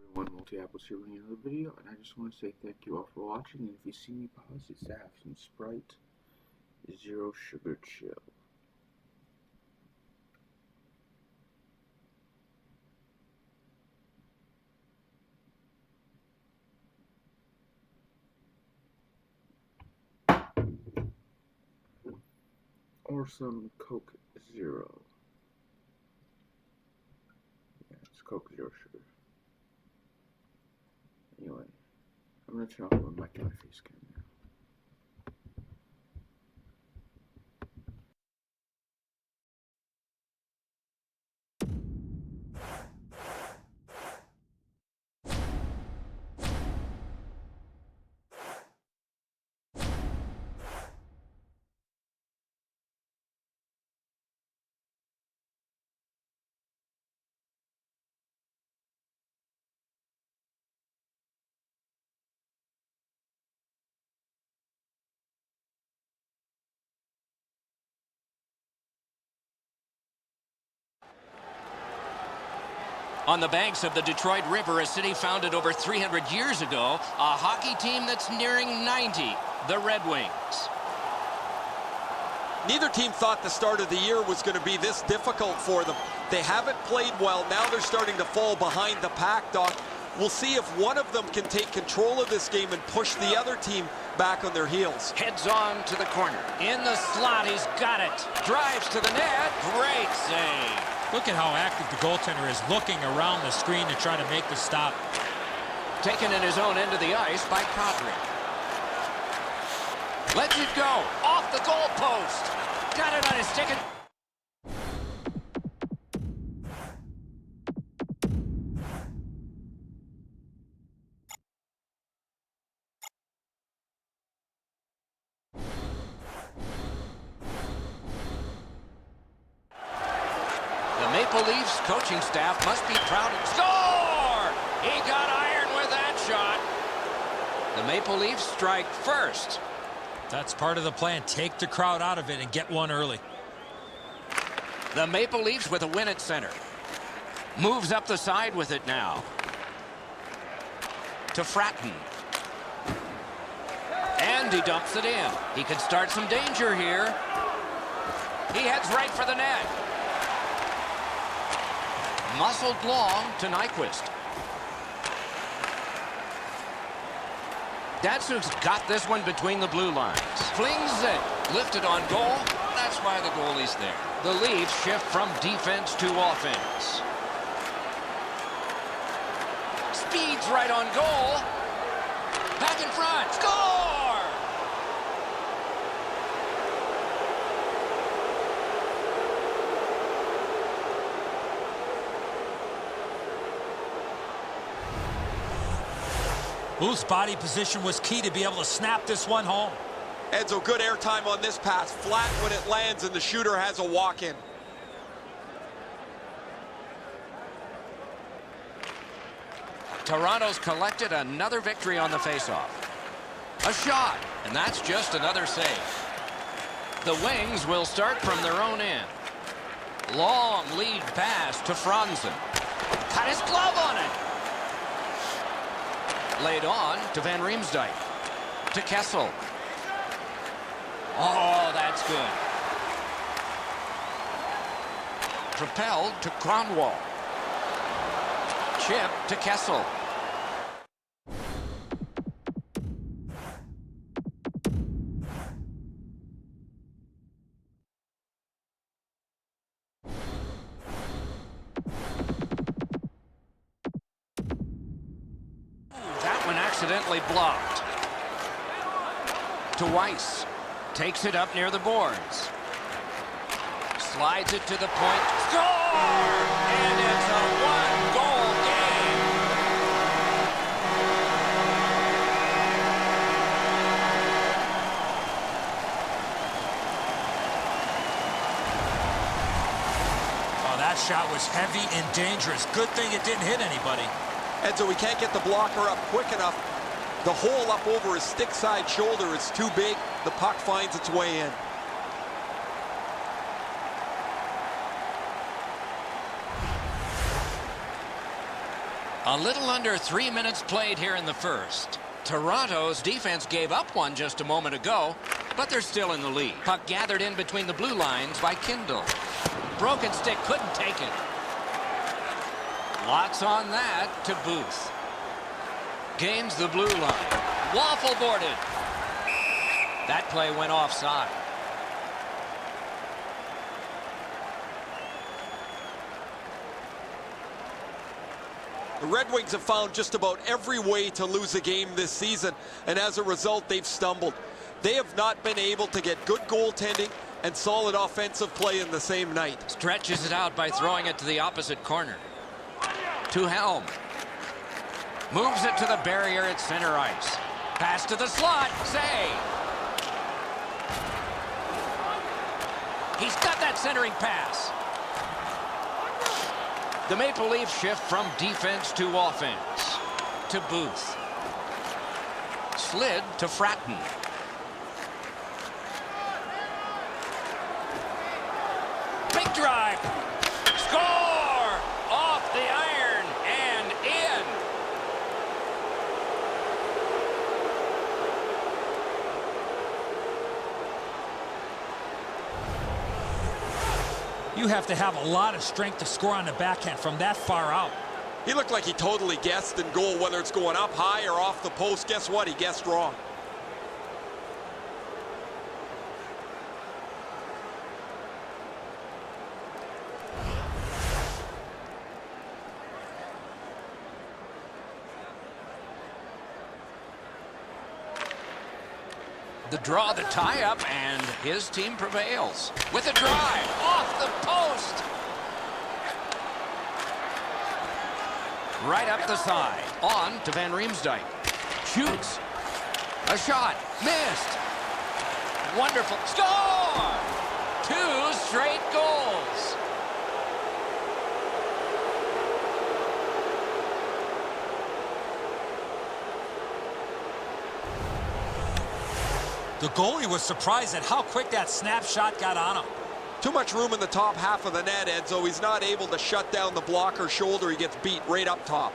Everyone, Multi-Apples here with another video, and I just want to say thank you all for watching. And if you see me pause, it's to have some Sprite Zero Sugar Chill. Or some Coke Zero. Yeah, it's Coke Zero Sugar. Anyway, I'm going to turn off my mic and my face cam now. On the banks of the Detroit River, a city founded over 300 years ago, a hockey team that's nearing 90, the Red Wings. Neither team thought the start of the year was going to be this difficult for them. They haven't played well. Now they're starting to fall behind the pack, Doc. We'll see if one of them can take control of this game and push the other team back on their heels. Heads on to the corner. In the slot, he's got it. Drives to the net. Great save. Look at how active the goaltender is, looking around the screen to try to make the stop. Taken in his own end of the ice by Kadri. Lets it go. Off the goal post. Got it on his stick. The Maple Leafs coaching staff must be proud of. Score! He got iron with that shot. The Maple Leafs strike first. That's part of the plan. Take the crowd out of it and get one early. The Maple Leafs with a win at center. Moves up the side with it now. To Fratton. And he dumps it in. He could start some danger here. He heads right for the net. Muscled long to Nyquist. Datsuk's got this one between the blue lines. Flings it. Lifted on goal. That's why the goalie's there. The Leafs shift from defense to offense. Speeds right on goal. Back in front. Score! Whose body position was key to be able to snap this one home? Edzo, good airtime on this pass. Flat when it lands, and the shooter has a walk-in. Toronto's collected another victory on the faceoff. A shot, and that's just another save. The Wings will start from their own end. Long lead pass to Franzen. Got his glove on it. Laid on to Van Riemsdyk. To Kessel. Oh, that's good. Propelled to Kronwall. Chip to Kessel. Accidentally blocked. To Weiss. Takes it up near the boards. Slides it to the point. Score! And it's a one-goal game. Oh, that shot was heavy and dangerous. Good thing it didn't hit anybody. And so we can't get the blocker up quick enough. The hole up over his stick side shoulder is too big. The puck finds its way in. A little under 3 minutes played here in the first. Toronto's defense gave up one just a moment ago, but they're still in the lead. Puck gathered in between the blue lines by Kindle. Broken stick, couldn't take it. Lots on that to Booth. Gains the blue line. Waffle boarded. That play went offside. The Red Wings have found just about every way to lose a game this season, and as a result, they've stumbled. They have not been able to get good goaltending and solid offensive play in the same night. Stretches it out by throwing it to the opposite corner. To Helm. Moves it to the barrier at center ice. Pass to the slot. Save. He's got that centering pass. The Maple Leafs shift from defense to offense. To Booth. Slid to Fratton. Big drive. Score! Off the iron and in. You have to have a lot of strength to score on the backhand from that far out. He looked like he totally guessed in goal, whether it's going up high or off the post. Guess what? He guessed wrong. The draw, the tie-up, and his team prevails. With a drive, off the post. Right up the side. On to Van Riemsdyk. Shoots. A shot. Missed. Wonderful. Score! 2 straight goals. The goalie was surprised at how quick that snapshot got on him. Too much room in the top half of the net, Edzo. He's not able to shut down the blocker's shoulder. He gets beat right up top.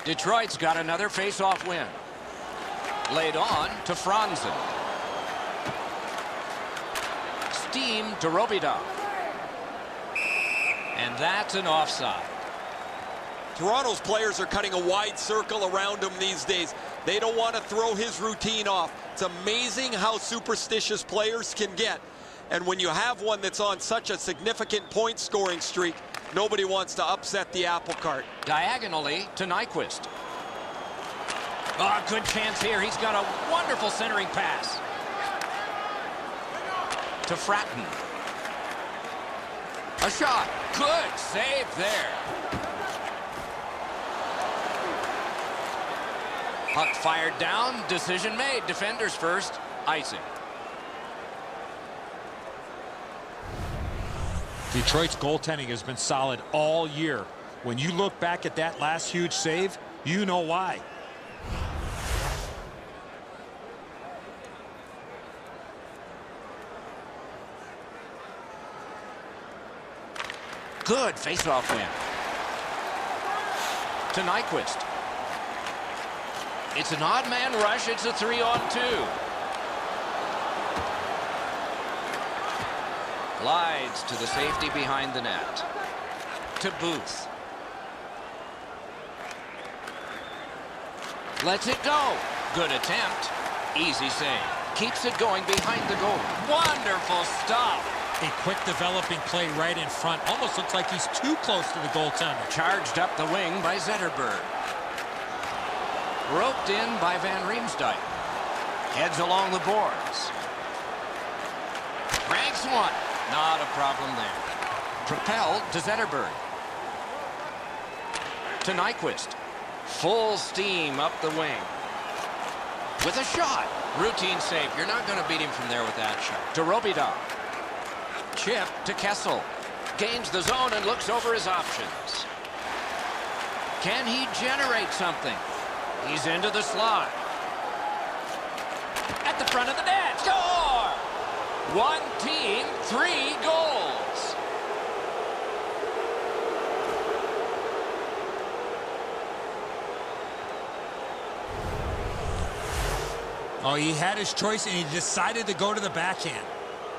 Detroit's got another face-off win. Laid on to Franzen. Steam to Robida. And that's an offside. Toronto's players are cutting a wide circle around him these days. They don't want to throw his routine off. It's amazing how superstitious players can get. And when you have one that's on such a significant point scoring streak, nobody wants to upset the apple cart. Diagonally to Nyquist. Oh, good chance here. He's got a wonderful centering pass. To Fratton. A shot. Good save there. Puck fired down. Decision made. Defenders first. Icing. Detroit's goaltending has been solid all year. When you look back at that last huge save, you know why. Good face-off win. To Nyquist. It's an odd man rush. It's a 3-on-2. Glides to the safety behind the net. To Booth. Lets it go. Good attempt. Easy save. Keeps it going behind the goal. Wonderful stop. A quick developing play right in front. Almost looks like he's too close to the goaltender. Charged up the wing by Zetterberg. Roped in by Van Riemsdyk. Heads along the boards. Ranks one. Not a problem there. Propelled to Zetterberg. To Nyquist. Full steam up the wing. With a shot. Routine save. You're not going to beat him from there with that shot. To Robida. Chip to Kessel. Gains the zone and looks over his options. Can he generate something? He's into the slot. At the front of the net. Score! One team, 3 goals. Oh, he had his choice, and he decided to go to the backhand.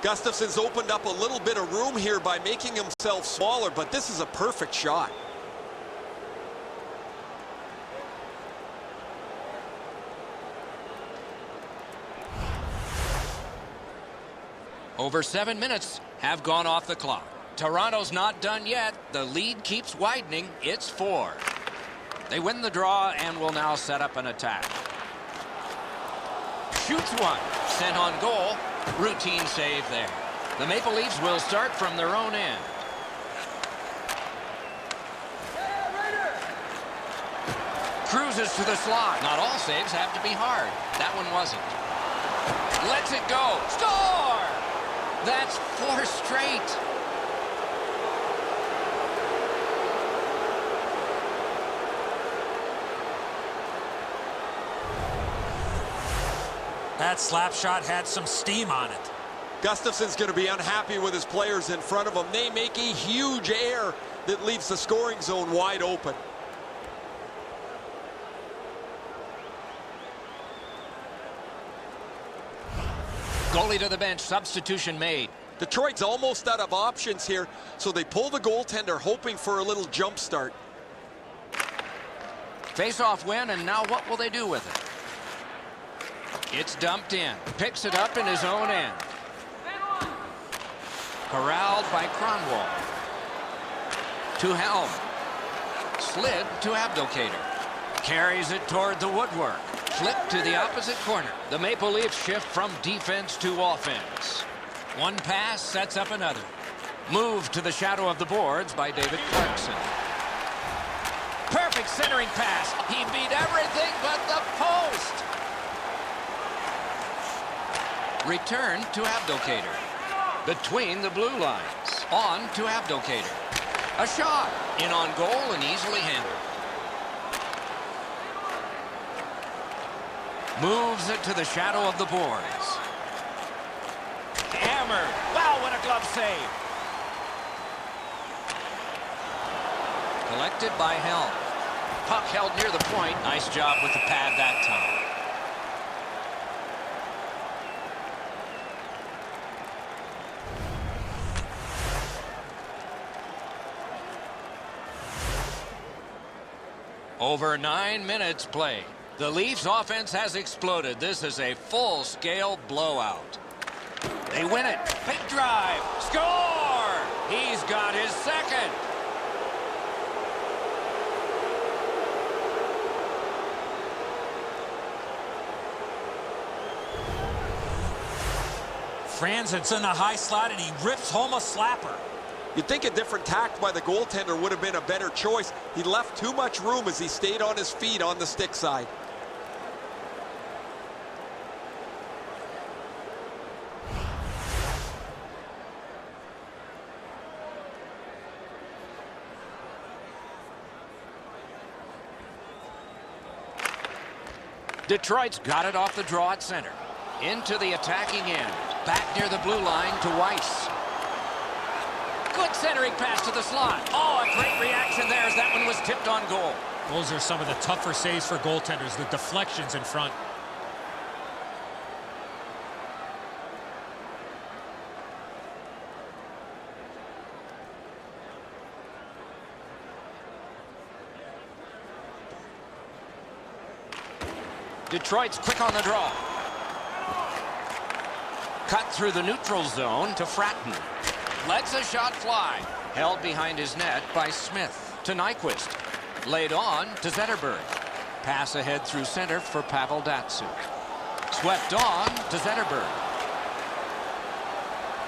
Gustafson's opened up a little bit of room here by making himself smaller, but this is a perfect shot. Over 7 minutes have gone off the clock. Toronto's not done yet. The lead keeps widening. It's 4. They win the draw and will now set up an attack. Shoots one. Sent on goal. Routine save there. The Maple Leafs will start from their own end. Cruises to the slot. Not all saves have to be hard. That one wasn't. Lets it go. Score! That's 4 straight. That slap shot had some steam on it. Gustafson's going to be unhappy with his players in front of him. They make a huge error that leaves the scoring zone wide open. Goalie to the bench. Substitution made. Detroit's almost out of options here, so they pull the goaltender, hoping for a little jump start. Face-off win, and now what will they do with it? It's dumped in. Picks it up in his own end. Corralled by Cronwall. To Helm. Slid to Abdelkader. Carries it toward the woodwork. Flip to the opposite corner. The Maple Leafs shift from defense to offense. One pass sets up another. Move to the shadow of the boards by David Clarkson. Perfect centering pass. He beat everything but the post. Return to Abdelkader. Between the blue lines. On to Abdelkader. A shot. In on goal and easily handled. Moves it to the shadow of the boards. Hammered. Wow, what a glove save. Collected by Helm. Puck held near the point. Nice job with the pad that time. Over 9 minutes played. The Leafs offense has exploded. This is a full-scale blowout. They win it. Big drive. Score! He's got his second. Franzen's in the high slot, and he rips home a slapper. You'd think a different tact by the goaltender would have been a better choice. He left too much room as he stayed on his feet on the stick side. Detroit's got it off the draw at center. Into the attacking end. Back near the blue line to Weiss. Good centering pass to the slot. Oh, a great reaction there as that one was tipped on goal. Those are some of the tougher saves for goaltenders, the deflections in front. Detroit's quick on the draw. Cut through the neutral zone to Fratton. Lets a shot fly. Held behind his net by Smith to Nyquist. Laid on to Zetterberg. Pass ahead through center for Pavel Datsyuk. Swept on to Zetterberg.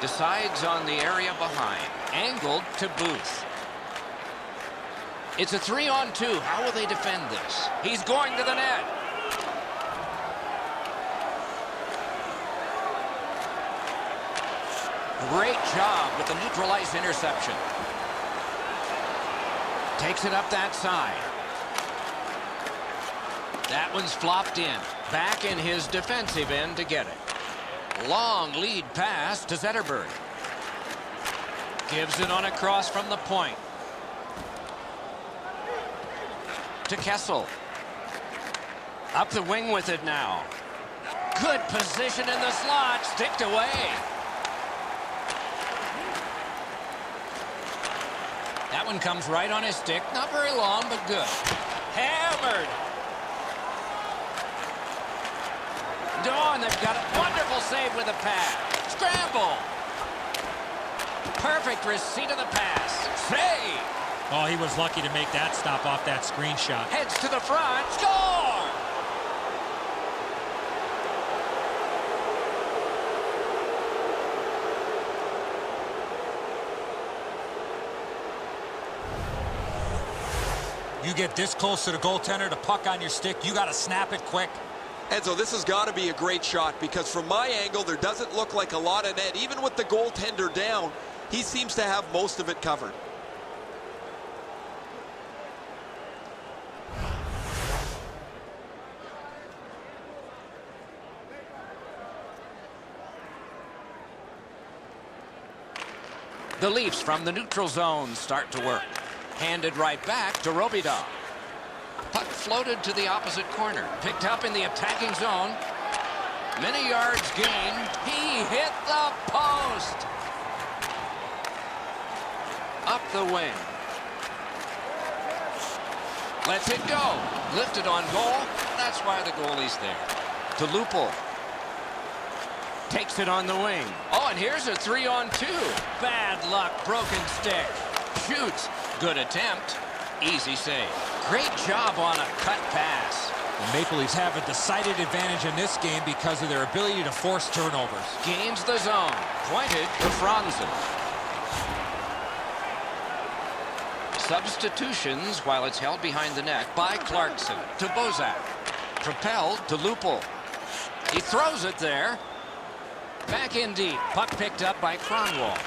Decides on the area behind. Angled to Booth. It's a 3-on-2. How will they defend this? He's going to the net. Great job with the neutral ice interception. Takes it up that side. That one's flopped in. Back in his defensive end to get it. Long lead pass to Zetterberg. Gives it on a cross from the point. To Kessel. Up the wing with it now. Good position in the slot. Sticked away. That one comes right on his stick. Not very long, but good. Hammered. Dawn, they've got a wonderful save with a pass. Scramble. Perfect receipt of the pass. Save. Oh, he was lucky to make that stop off that screenshot. Heads to the front. Score! You get this close to the goaltender, the puck on your stick, you got to snap it quick. Enzo, this has got to be a great shot because from my angle, there doesn't look like a lot of net. Even with the goaltender down, he seems to have most of it covered. The Leafs from the neutral zone start to work. Handed right back to Robida. Puck floated to the opposite corner. Picked up in the attacking zone. Many yards gained. He hit the post. Up the wing. Lets it go. Lifted on goal. That's why the goalie's there. To Lupul. Takes it on the wing. Oh, and here's a 3-on-2. Bad luck. Broken stick. Shoots. Good attempt. Easy save. Great job on a cut pass. The Maple Leafs have a decided advantage in this game because of their ability to force turnovers. Gains the zone. Pointed to Franzen. Substitutions while it's held behind the net by Clarkson. To Bozak. Propelled to Lupul. He throws it there. Back in deep. Puck picked up by Kronwall.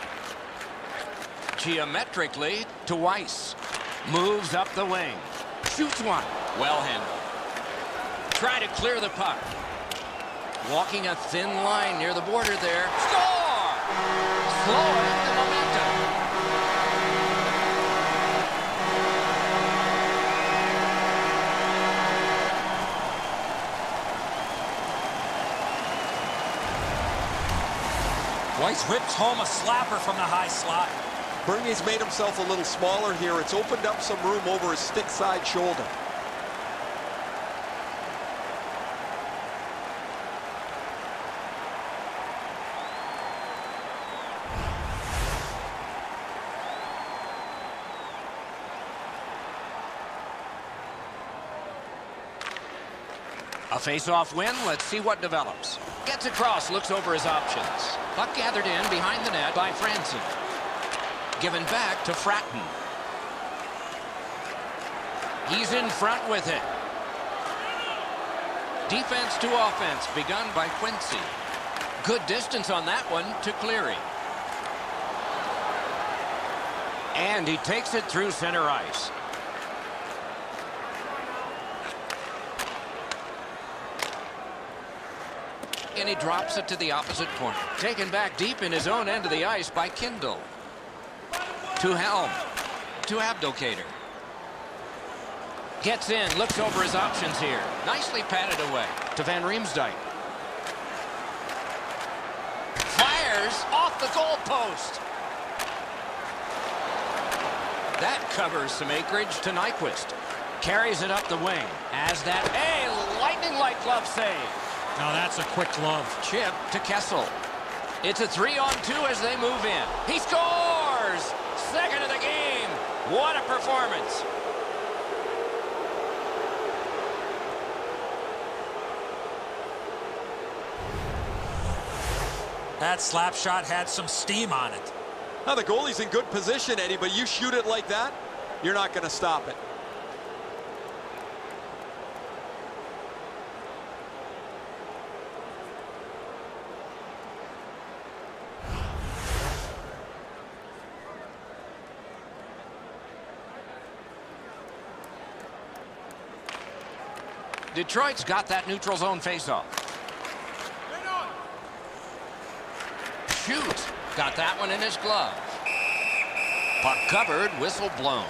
Geometrically to Weiss. Moves up the wing. Shoots one. Well handled. Try to clear the puck. Walking a thin line near the border there. Score! Slowing the momentum. Weiss whips home a slapper from the high slot. Bernier's made himself a little smaller here. It's opened up some room over his stick side shoulder. A face-off win. Let's see what develops. Gets across, looks over his options. Puck gathered in behind the net by Franzen. Given back to Fratton. He's in front with it. Defense to offense begun by Quincy. Good distance on that one to Cleary. And he takes it through center ice. And he drops it to the opposite corner. Taken back deep in his own end of the ice by Kindle. To Helm. To Abdelkader. Gets in, looks over his options here. Nicely patted away to Van Riemsdyk. Fires off the goal post. That covers some acreage to Nyquist. Carries it up the wing. As that, lightning-like glove save. Now that's a quick glove. Chip to Kessel. It's a 3-on-2 as they move in. He scores! Second of the game. What a performance. That slap shot had some steam on it. Now the goalie's in good position, Eddie, but you shoot it like that, you're not going to stop it. Detroit's got that neutral zone faceoff. Shoots. Got that one in his glove. Puck covered, whistle blown.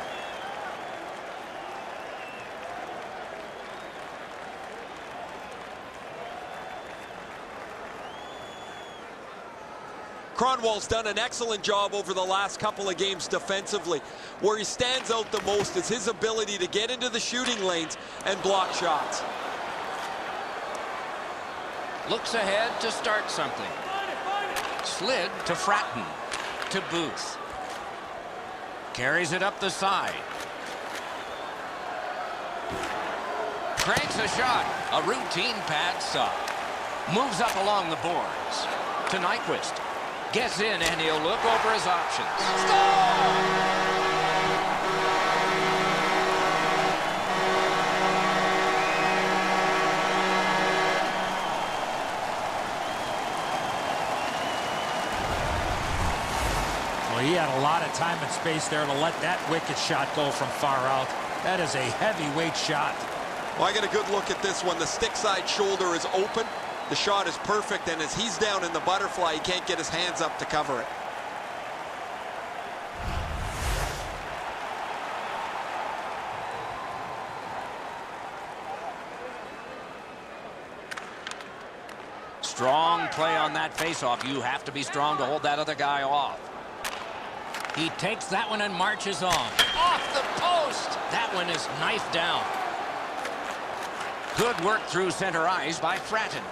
Cronwall's done an excellent job over the last couple of games defensively. Where he stands out the most is his ability to get into the shooting lanes and block shots. Looks ahead to start something. Slid to Fratton. To Booth. Carries it up the side. Cranks a shot. A routine pad stop. Moves up along the boards. To Nyquist. Gets in and he'll look over his options. Score! He had a lot of time and space there to let that wicked shot go from far out. That is a heavyweight shot. Well, I get a good look at this one. The stick side shoulder is open. The shot is perfect, and as he's down in the butterfly, he can't get his hands up to cover it. Strong play on that faceoff. You have to be strong to hold that other guy off. He takes that one and marches on. Off the post! That one is knifed down. Good work through center ice by Fratton.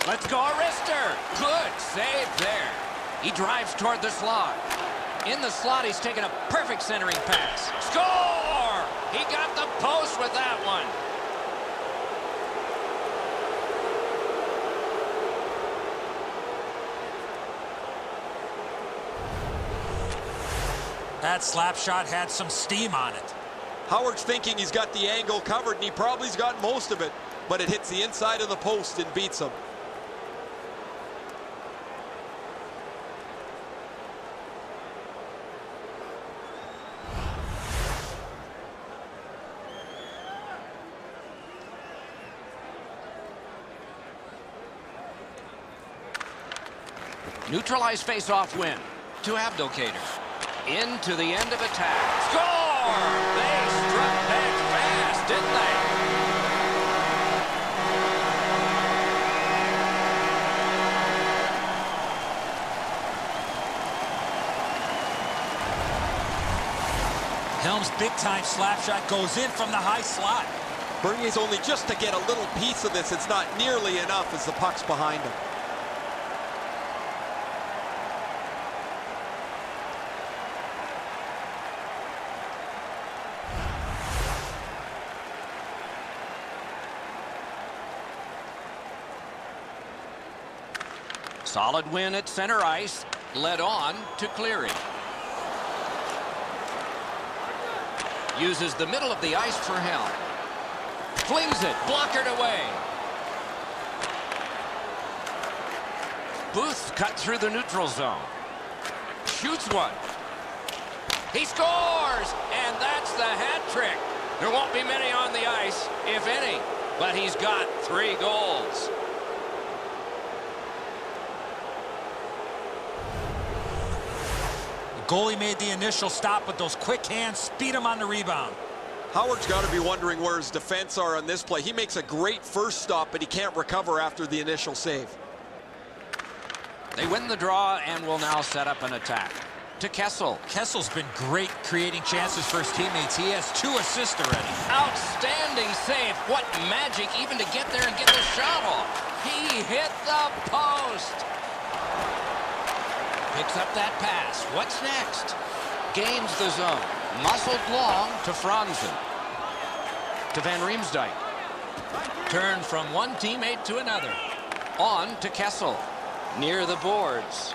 Let's go, Arister! Good save there. He drives toward the slot. In the slot, he's taken a perfect centering pass. Score! He got the post with that one. That slap shot had some steam on it. Howard's thinking he's got the angle covered, and he probably's got most of it, but it hits the inside of the post and beats him. Neutralize face-off win to Abdelkader. Into the end of attack. Score! They struck back fast, didn't they? Helm's big-time slap shot goes in from the high slot. Bernier's only just to get a little piece of this. It's not nearly enough as the puck's behind him. Solid win at center ice. Led on to Cleary. Uses the middle of the ice for Helm. Flings it. Blockered away. Booth cut through the neutral zone. Shoots one. He scores! And that's the hat trick. There won't be many on the ice, if any, but he's got 3 goals. Goalie made the initial stop, but those quick hands speed him on the rebound. Howard's got to be wondering where his defense are on this play. He makes a great first stop, but he can't recover after the initial save. They win the draw and will now set up an attack. To Kessel. Kessel's been great creating chances for his teammates. He has 2 assists already. Outstanding save. What magic even to get there and get the shot off. He hit the post. Picks up that pass. What's next? Gains the zone. Muscled long to Franzen. To Van Riemsdyk. Turn from one teammate to another. On to Kessel. Near the boards.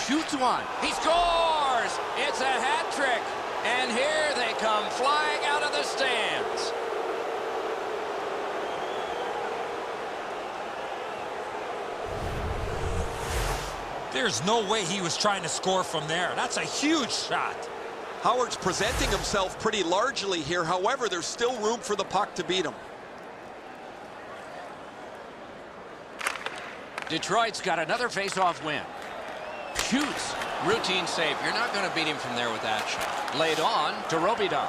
Shoots one. He scores! It's a hat trick. And here they come flying out of the stands. There's no way he was trying to score from there. That's a huge shot. Howard's presenting himself pretty largely here. However, there's still room for the puck to beat him. Detroit's got another face-off win. Shoots. Routine save. You're not going to beat him from there with that shot. Laid on to Robidon.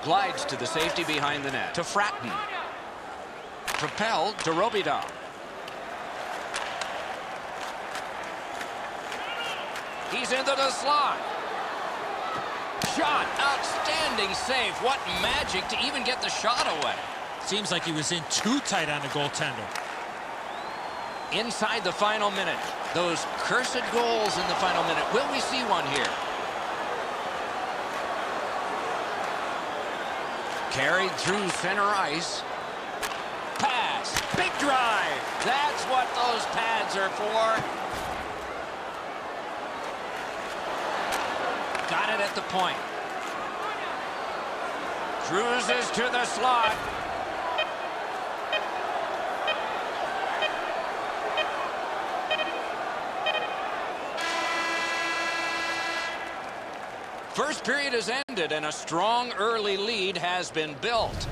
Glides to the safety behind the net. To Fratton. Propelled to Robidon. He's into the slot. Shot. Outstanding save. What magic to even get the shot away. Seems like he was in too tight on the goaltender. Inside the final minute. Those cursed goals in the final minute. Will we see one here? Carried through center ice. Pass. Big drive. That's what those pads are for. Got it at the point. Cruises to the slot. First period has ended and a strong early lead has been built.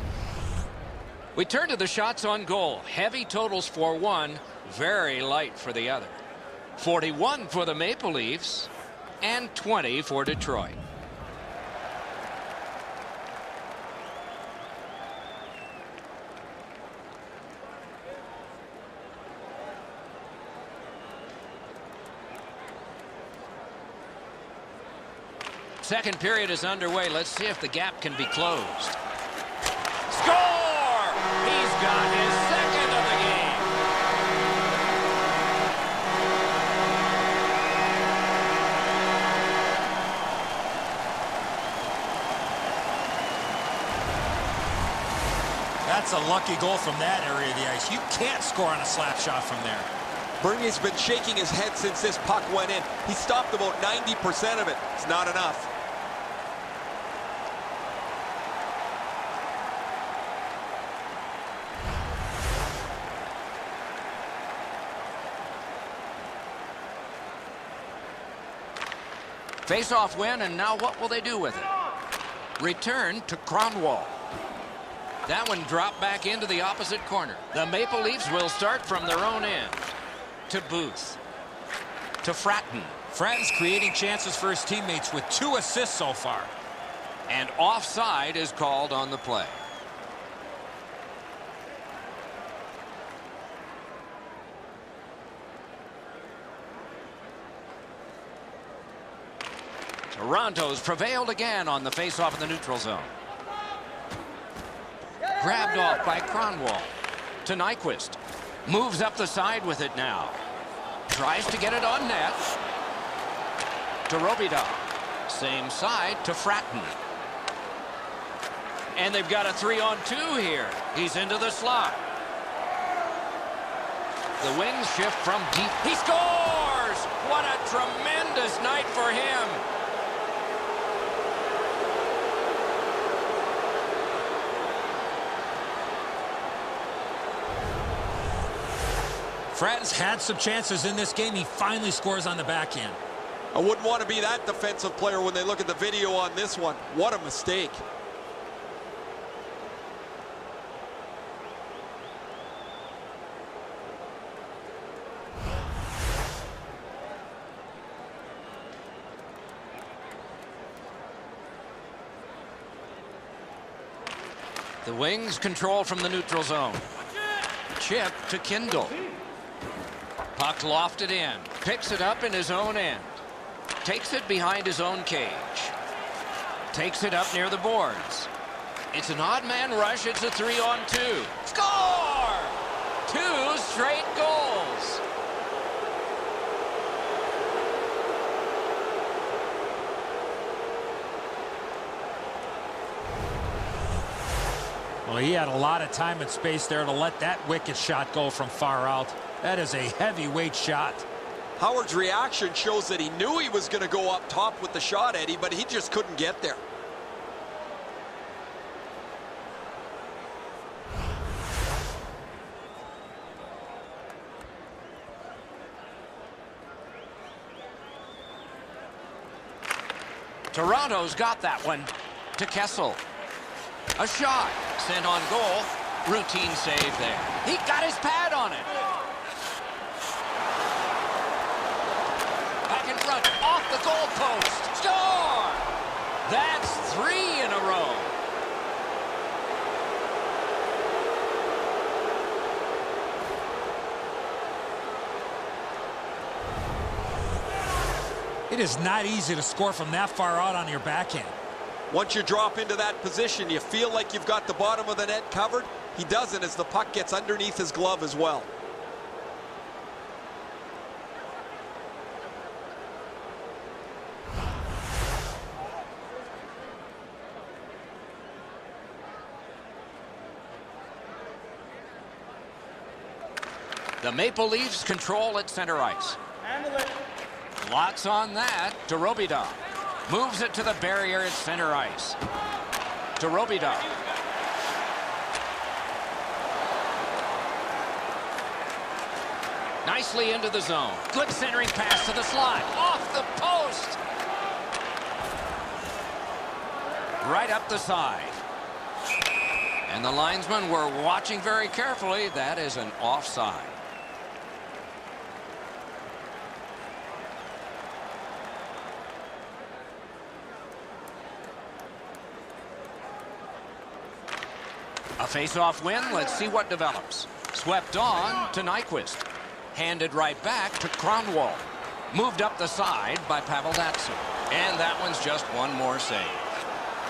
We turn to the shots on goal. Heavy totals for one, very light for the other. 41 for the Maple Leafs and 20 for Detroit. Second period is underway. Let's see if the gap can be closed. Score! He's got his second of the game. That's a lucky goal from that area of the ice. You can't score on a slap shot from there. Bernie's been shaking his head since this puck went in. He stopped about 90% of it. It's not enough. Face-off win, and now what will they do with it? Return to Kronwall. That one dropped back into the opposite corner. The Maple Leafs will start from their own end. To Booth. To Fratton. Fratton's creating chances for his teammates with 2 assists so far. And offside is called on the play. Toronto's prevailed again on the face-off in the neutral zone. Grabbed off by Kronwall. To Nyquist. Moves up the side with it now. Tries to get it on net. To Robidon. Same side to Fratton. And they've got a 3-on-2 here. He's into the slot. The wings shift from deep. He scores! What a tremendous night for him. Fratton's had some chances in this game. He finally scores on the backhand. I wouldn't want to be that defensive player when they look at the video on this one. What a mistake. The wings control from the neutral zone. Chip to Kindle. Puck lofted in. Picks it up in his own end. Takes it behind his own cage. Takes it up near the boards. It's an odd man rush. It's a 3-on-2. Score! 2 straight goals. Well, he had a lot of time and space there to let that wicked shot go from far out. That is a heavyweight shot. Howard's reaction shows that he knew he was going to go up top with the shot, Eddie, but he just couldn't get there. Toronto's got that one. To Kessel. A shot. Sent on goal. Routine save there. He got his pad on it. the goalpost. Score! That's 3 in a row. It is not easy to score from that far out on your backhand. Once you drop into that position, you feel like you've got the bottom of the net covered. He doesn't as the puck gets underneath his glove as well. The Maple Leafs control at center ice. Lots on that to Robida. Moves it to the barrier at center ice. To Robida. Nicely into the zone. Good centering pass to the slot. Off the post. Right up the side. And the linesmen were watching very carefully. That is an offside. A face-off win. Let's see what develops. Swept on to Nyquist. Handed right back to Kronwall. Moved up the side by Pavel Datsyuk. And that one's just one more save.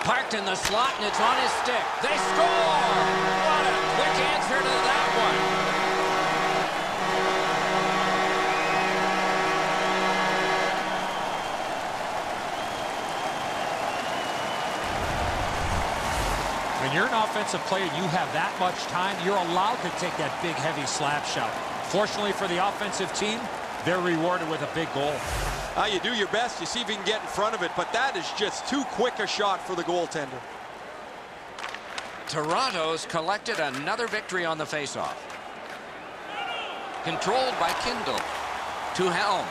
Parked in the slot, and it's on his stick. They score! What a quick answer to that one. When you're an offensive player, you have that much time, you're allowed to take that big, heavy slap shot. Fortunately for the offensive team, they're rewarded with a big goal. You do your best. You see if you can get in front of it, but that is just too quick a shot for the goaltender. Toronto's collected another victory on the faceoff. Controlled by Kindle. To Helm.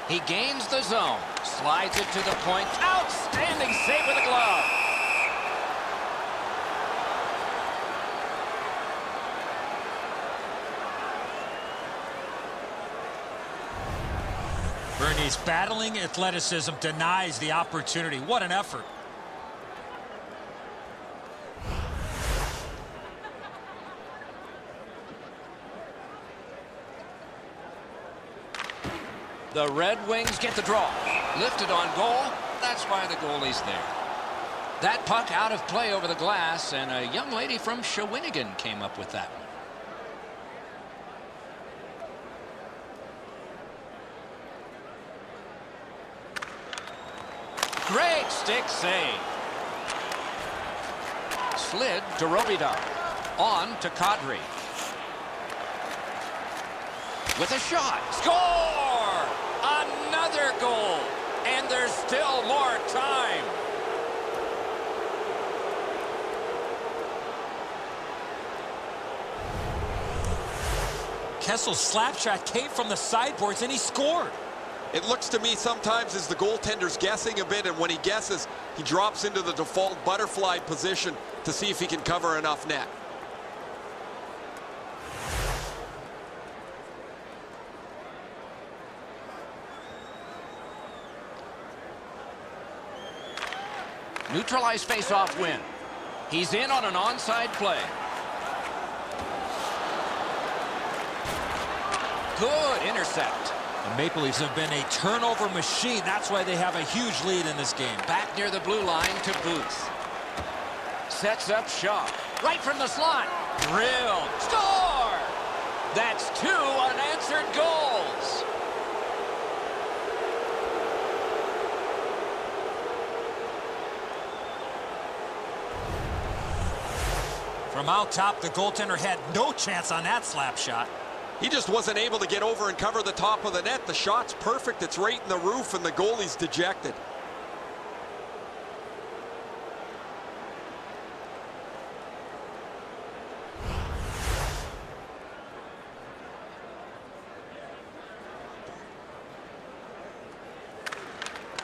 He gains the zone. Slides it to the point. Outstanding save with a glove. Bernie's battling athleticism denies the opportunity. What an effort. The Red Wings get the draw. Lifted on goal. That's why the goalie's there. That puck out of play over the glass, and a young lady from Shawinigan came up with that one. Great stick save. Slid to Robida. On to Kadri. With a shot. Score! Another goal. And there's still more time. Kessel's slap shot came from the sideboards, and he scored. It looks to me sometimes as the goaltender's guessing a bit, and when he guesses, he drops into the default butterfly position to see if he can cover enough net. Neutralized face-off win. He's in on an onside play. Good intercept. The Maple Leafs have been a turnover machine. That's why they have a huge lead in this game. Back near the blue line to Booth. Sets up Shaw. Right from the slot. Drilled. Score! That's 2 unanswered goals. From out top, the goaltender had no chance on that slap shot. He just wasn't able to get over and cover the top of the net. The shot's perfect. It's right in the roof, and the goalie's dejected.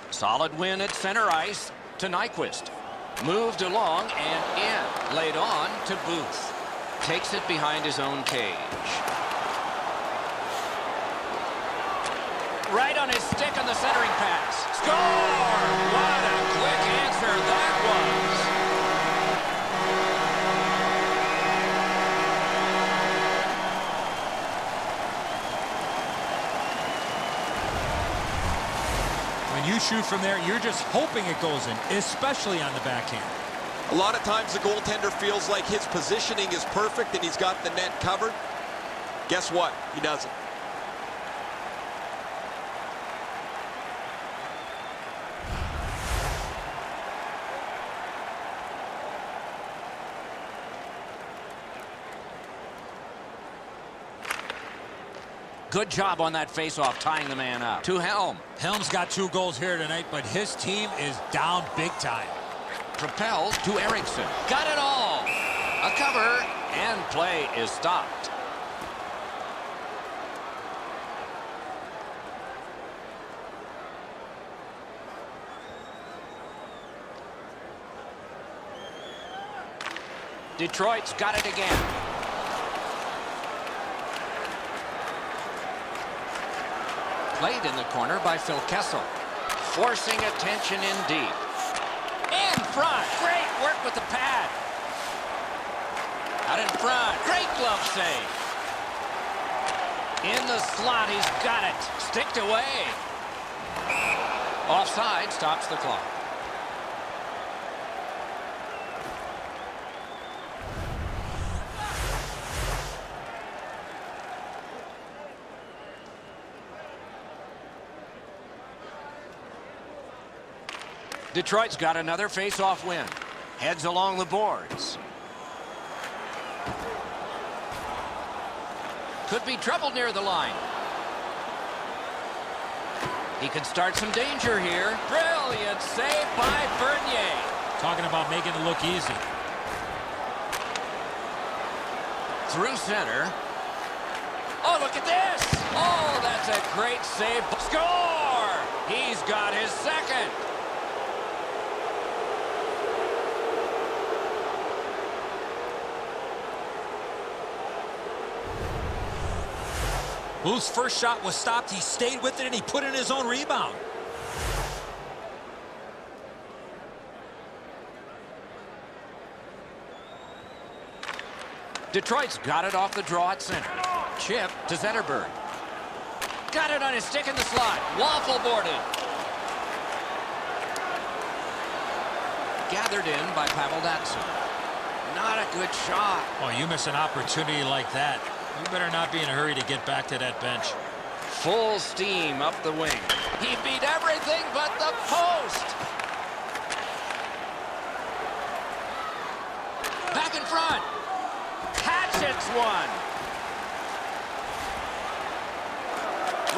Solid win at center ice to Nyquist. Moved along and in. Laid on to Booth. Takes it behind his own cage. right on his stick on the centering pass. Score! What a quick answer that was. When you shoot from there, you're just hoping it goes in, especially on the backhand. A lot of times the goaltender feels like his positioning is perfect and he's got the net covered. Guess what? He doesn't. Good job on that face-off, tying the man up. To Helm. Helm's got 2 goals here tonight, but his team is down big time. Propelled to Eriksson. Got it all. A cover, and play is stopped. Detroit's got it again. Played in the corner by Phil Kessel. Forcing attention in deep. In front. Great work with the pad. Out in front. Great glove save. In the slot. He's got it. Sticked away. Offside stops the clock. Detroit's got another face-off win. Heads along the boards. Could be trouble near the line. He can start some danger here. Brilliant save by Bernier. Talking about making it look easy. Through center. Oh, look at this. Oh, that's a great save. Score! He's got his second. Blues' first shot was stopped. He stayed with it, and he put in his own rebound. Detroit's got it off the draw at center. Chip to Zetterberg. Got it on his stick in the slot. Waffle boarded. Gathered in by Pavel Datsyuk. Not a good shot. Oh, you miss an opportunity like that. You better not be in a hurry to get back to that bench. Full steam up the wing. He beat everything but the post. Back in front. Hatchets one.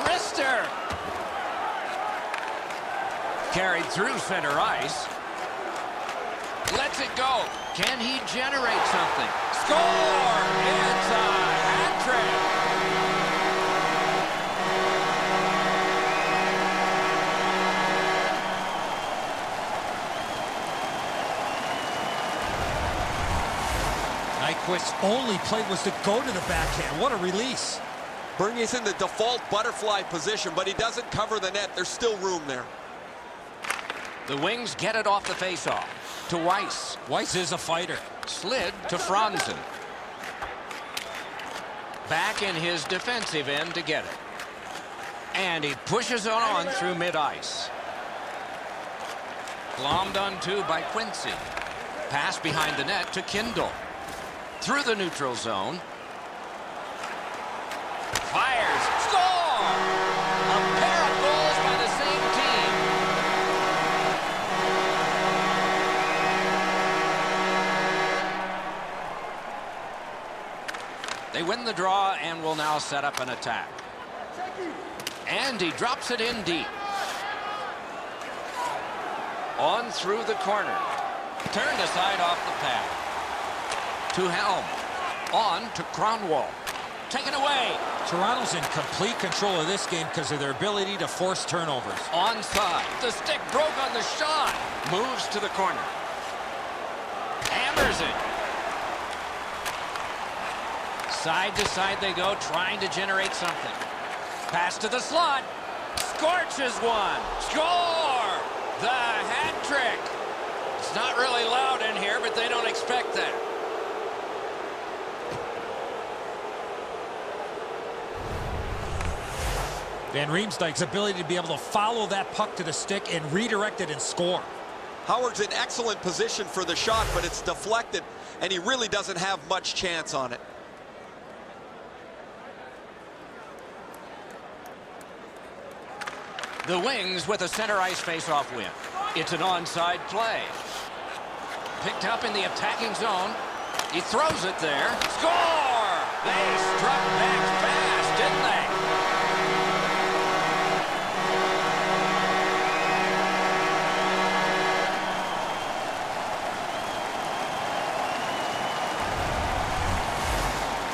Rister. Carried through center ice. Lets it go. Can he generate something? Score! It's a hat trick. Nyquist's only play was to go to the backhand. What a release. Bernier's in the default butterfly position, but he doesn't cover the net. There's still room there. The Wings get it off the faceoff. To Weiss. Weiss is a fighter. Slid to Franzen. Back in his defensive end to get it. And he pushes it on through mid-ice. Glommed onto by Quincy. Pass behind the net to Kindle. Through the neutral zone. Fires. Score! A pair of goals by the same team. They win the draw and will now set up an attack. And he drops it in deep. On through the corner. Turned aside off the pad. To Helm. On to Kronwall. Taken away. Toronto's in complete control of this game because of their ability to force turnovers. Onside. The stick broke on the shot. Moves to the corner. Hammers it. Side to side they go, trying to generate something. Pass to the slot. scorches one. Score! The hat trick. It's not really loud in here, but they don't expect that. Van Riemsdyk's ability to be able to follow that puck to the stick and redirect it and score. Howard's in excellent position for the shot, but it's deflected, and he really doesn't have much chance on it. The Wings with a center ice face-off win. It's an onside play. Picked up in the attacking zone. He throws it there. Score! They struck back fast, didn't they?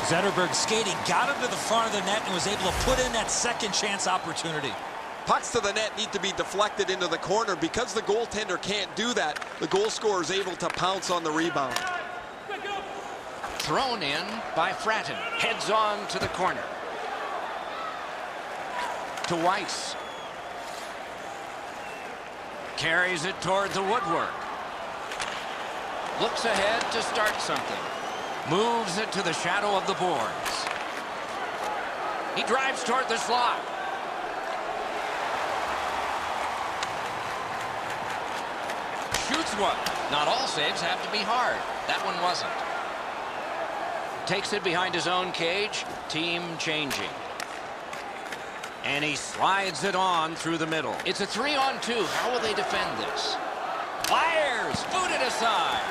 Zetterberg skating, got him to the front of the net and was able to put in that second chance opportunity. Pucks to the net need to be deflected into the corner. Because the goaltender can't do that, the goal scorer is able to pounce on the rebound. Thrown in by Fratton. Heads on to the corner. To Weiss. Carries it toward the woodwork. Looks ahead to start something. Moves it to the shadow of the boards. He drives toward the slot. Shoots one. Not all saves have to be hard. That one wasn't. Takes it behind his own cage. Team changing. And he slides it on through the middle. It's a 3-on-2. How will they defend this? Fires! Booted aside.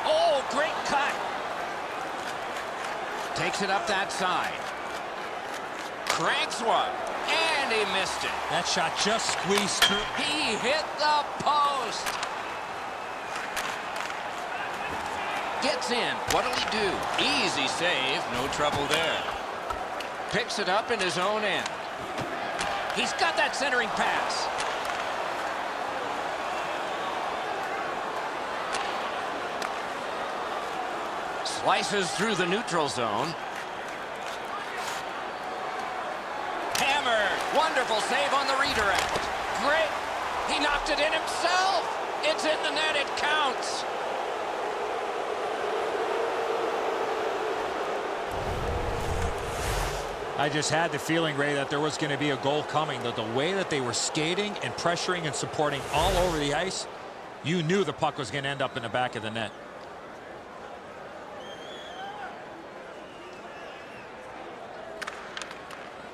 Oh, great cut. Takes it up that side. Cranks one. And he missed it. That shot just squeezed through. He hit the post. Gets in. What'll he do? Easy save. No trouble there. Picks it up in his own end. He's got that centering pass. Slices through the neutral zone. Hammered. Wonderful save on the redirect. Great. He knocked it in himself. It's in the net. It counts. I just had the feeling, Ray, that there was going to be a goal coming. That the way that they were skating and pressuring and supporting all over the ice, you knew the puck was going to end up in the back of the net.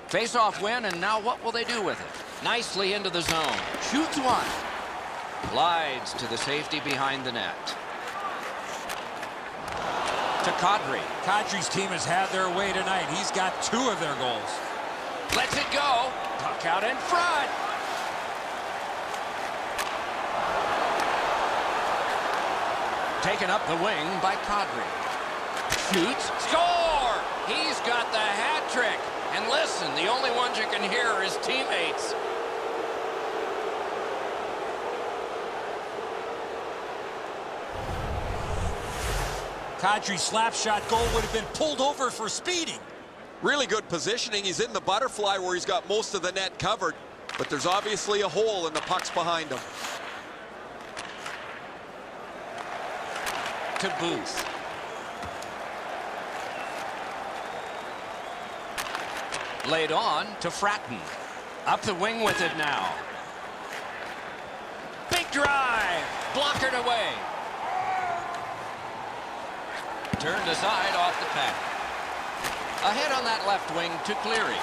Face-off win, and now what will they do with it? Nicely into the zone. Shoots one. Glides to the safety behind the net. To Kadri. Kadri's team has had their way tonight. He's got 2 of their goals. Lets it go. Puck out in front. Taken up the wing by Kadri. Shoots. Score! He's got the hat trick. And listen, the only ones you can hear are his teammates. Kadri's slap shot goal would have been pulled over for speeding. Really good positioning. He's in the butterfly where he's got most of the net covered, but there's obviously a hole and the puck's behind him. To Booth. Laid on to Fratton. Up the wing with it now. Big drive. Blockered away. Turned aside off the pad. Ahead on that left wing to Cleary.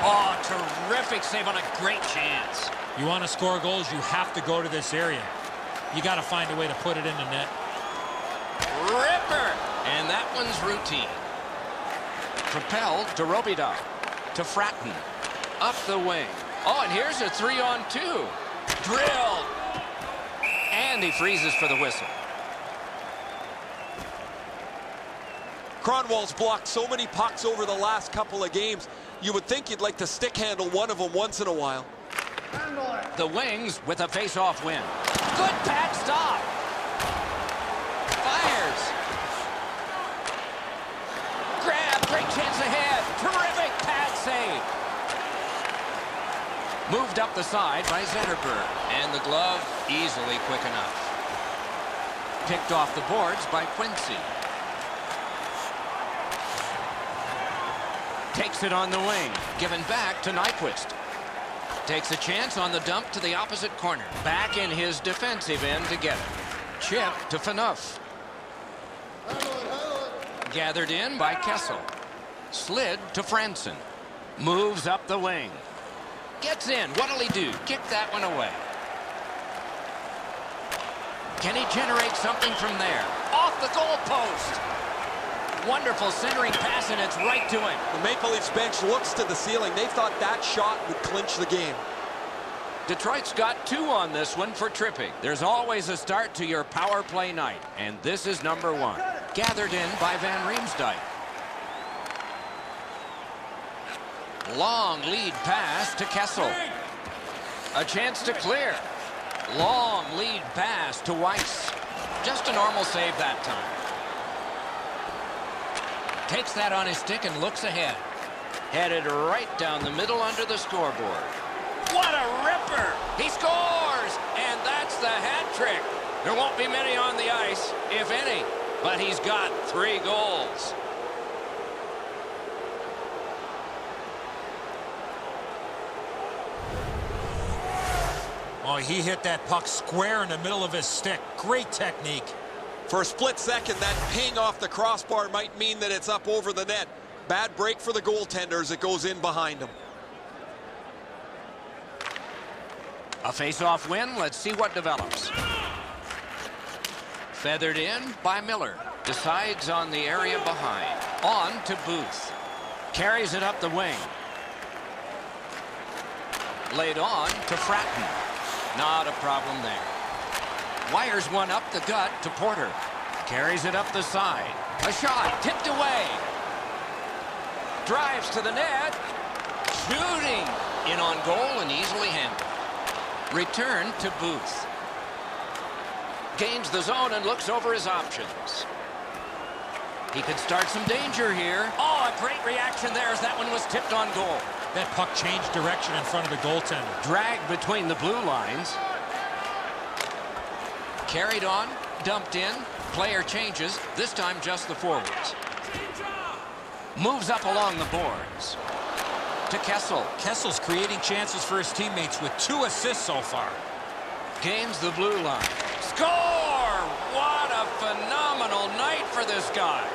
Oh, terrific save on a great chance. You want to score goals, you have to go to this area. You got to find a way to put it in the net. Ripper. And that one's routine. Propelled to Robidoux. To Fratton. Up the wing. Oh, and here's a 3-on-2. Drilled. And he freezes for the whistle. Cronwall's blocked so many pucks over the last couple of games. You would think you'd like to stick handle one of them once in a while. The Wings with a face-off win. Good pad stop. Fires. Moved up the side by Zetterberg, and the glove easily quick enough. Picked off the boards by Quincy. Takes it on the wing, given back to Nyquist. Takes a chance on the dump to the opposite corner. Back in his defensive end to get it. Chip to Phaneuf. Gathered in by Kessel. Slid to Franson. Moves up the wing. Gets in. What'll he do? Kick that one away. Can he generate something from there? Off the goal post. Wonderful centering pass, and it's right to him. The Maple Leafs bench looks to the ceiling. They thought that shot would clinch the game. Detroit's got 2 on this one for tripping. There's always a start to your power play night, and this is number 1. Gathered in by Van Riemsdyk. Long lead pass to Kessel. A chance to clear. Long lead pass to Weiss. Just a normal save that time. Takes that on his stick and looks ahead. Headed right down the middle under the scoreboard. What a ripper! He scores! And that's the hat trick. There won't be many on the ice, if any, but he's got 3 goals. Oh, he hit that puck square in the middle of his stick. Great technique. For a split second, that ping off the crossbar might mean that it's up over the net. Bad break for the goaltenders. It goes in behind him. A face-off win. Let's see what develops. Feathered in by Miller. Decides on the area behind. On to Booth. Carries it up the wing. Laid on to Fratton. Not a problem there. Wires one up the gut to Porter. Carries it up the side. A shot tipped away. Drives to the net. Shooting. In on goal and easily handled. Return to Booth. Gains the zone and looks over his options. He could start some danger here. Oh, a great reaction there as that one was tipped on goal. That puck changed direction in front of the goaltender. Dragged between the blue lines. Carried on, dumped in, player changes, this time just the forwards. Moves up along the boards. To Kessel. Kessel's creating chances for his teammates with 2 assists so far. Gains the blue line. Score! What a phenomenal night for this guy.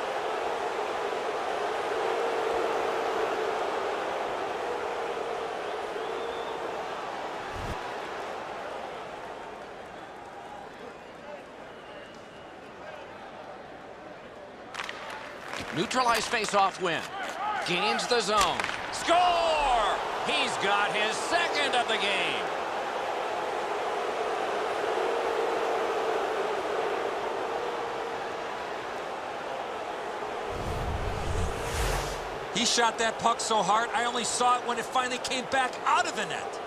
Neutralized face-off win. Gains the zone. Score! He's got his 2nd of the game. He shot that puck so hard, I only saw it when it finally came back out of the net.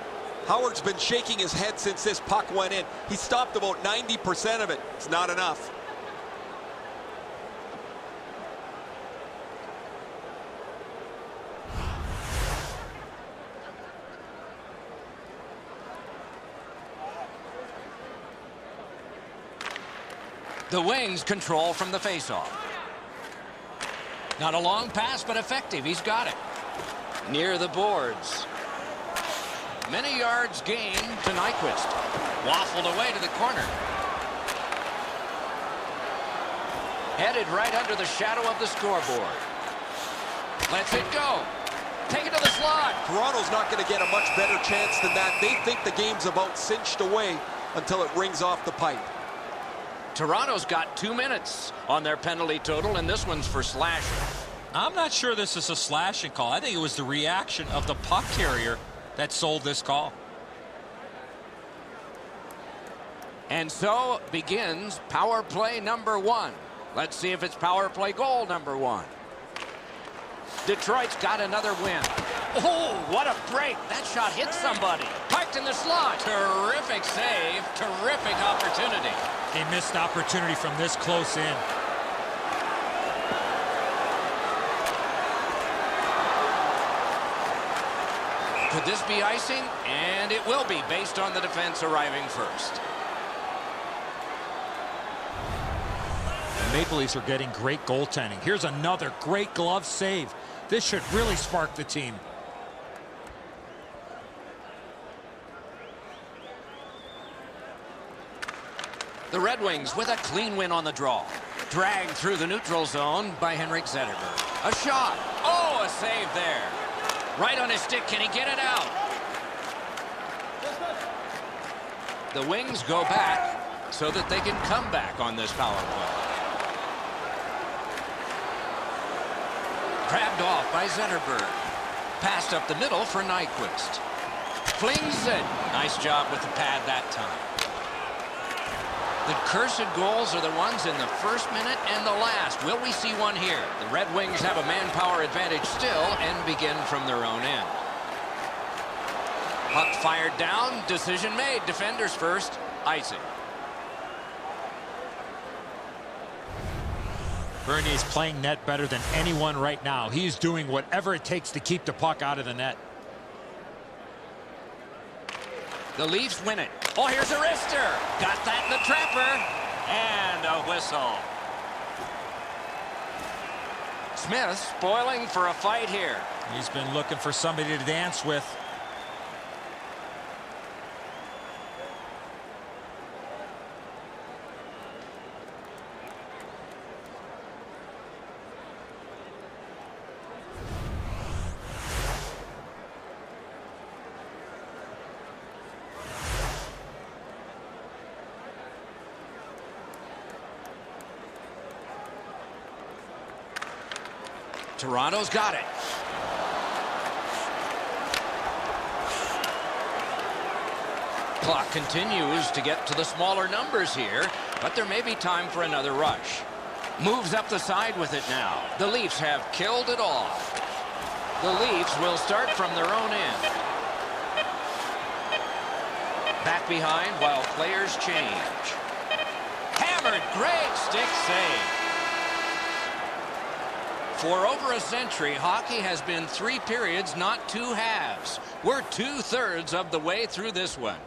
Howard's been shaking his head since this puck went in. He stopped about 90% of it. It's not enough. The Wings control from the faceoff. Not a long pass, but effective. He's got it. Near the boards. Many yards gained to Nyquist. Waffled away to the corner. Headed right under the shadow of the scoreboard. Lets it go. Take it to the slot. Toronto's not going to get a much better chance than that. They think the game's about cinched away until it rings off the pipe. Toronto's got 2 minutes on their penalty total, and this one's for slashing. I'm not sure this is a slashing call. I think it was the reaction of the puck carrier that sold this call. And so begins power play number 1. Let's see if it's power play goal number 1. Detroit's got another win. Oh, what a break. That shot hit somebody. Parked in the slot. Terrific save. Terrific opportunity. A missed opportunity from this close in. Could this be icing? And it will be, based on the defense arriving first. The Maple Leafs are getting great goaltending. Here's another great glove save. This should really spark the team. The Red Wings with a clean win on the draw. Dragged through the neutral zone by Henrik Zetterberg. A shot. Oh, a save there. Right on his stick. Can he get it out? The Wings go back so that they can come back on this power play. Grabbed off by Zetterberg. Passed up the middle for Nyquist. Flings it. Nice job with the pad that time. The cursed goals are the ones in the first minute and the last. Will we see one here? The Red Wings have a manpower advantage still and begin from their own end. Puck fired down. Decision made. Defenders first. Icing. Bernier's playing net better than anyone right now. He's doing whatever it takes to keep the puck out of the net. The Leafs win it. Oh, here's a wrister. Got that in the trapper. And a whistle. Smith spoiling for a fight here. He's been looking for somebody to dance with. Toronto's got it. Clock continues to get to the smaller numbers here, but there may be time for another rush. Moves up the side with it now. The Leafs have killed it off. The Leafs will start from their own end. Back behind while players change. Hammered, great stick save. For over a century, hockey has been 3 periods, not 2 halves. We're 2/3 of the way through this one.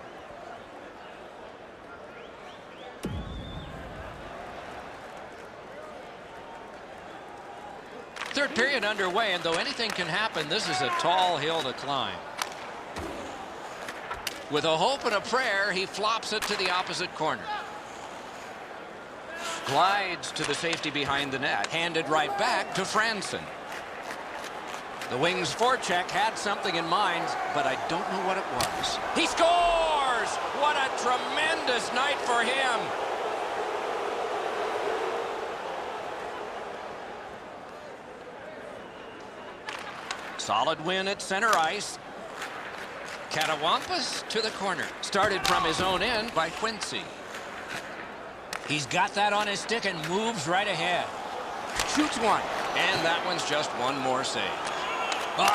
Third period underway, and though anything can happen, this is a tall hill to climb. With a hope and a prayer, he flops it to the opposite corner. Glides to the safety behind the net. Handed right back to Franson. The Wings forecheck had something in mind, but I don't know what it was. He scores! What a tremendous night for him! Solid win at center ice. Catawampus to the corner. Started from his own end by Quincy. He's got that on his stick and moves right ahead. Shoots one. And that one's just one more save. Score!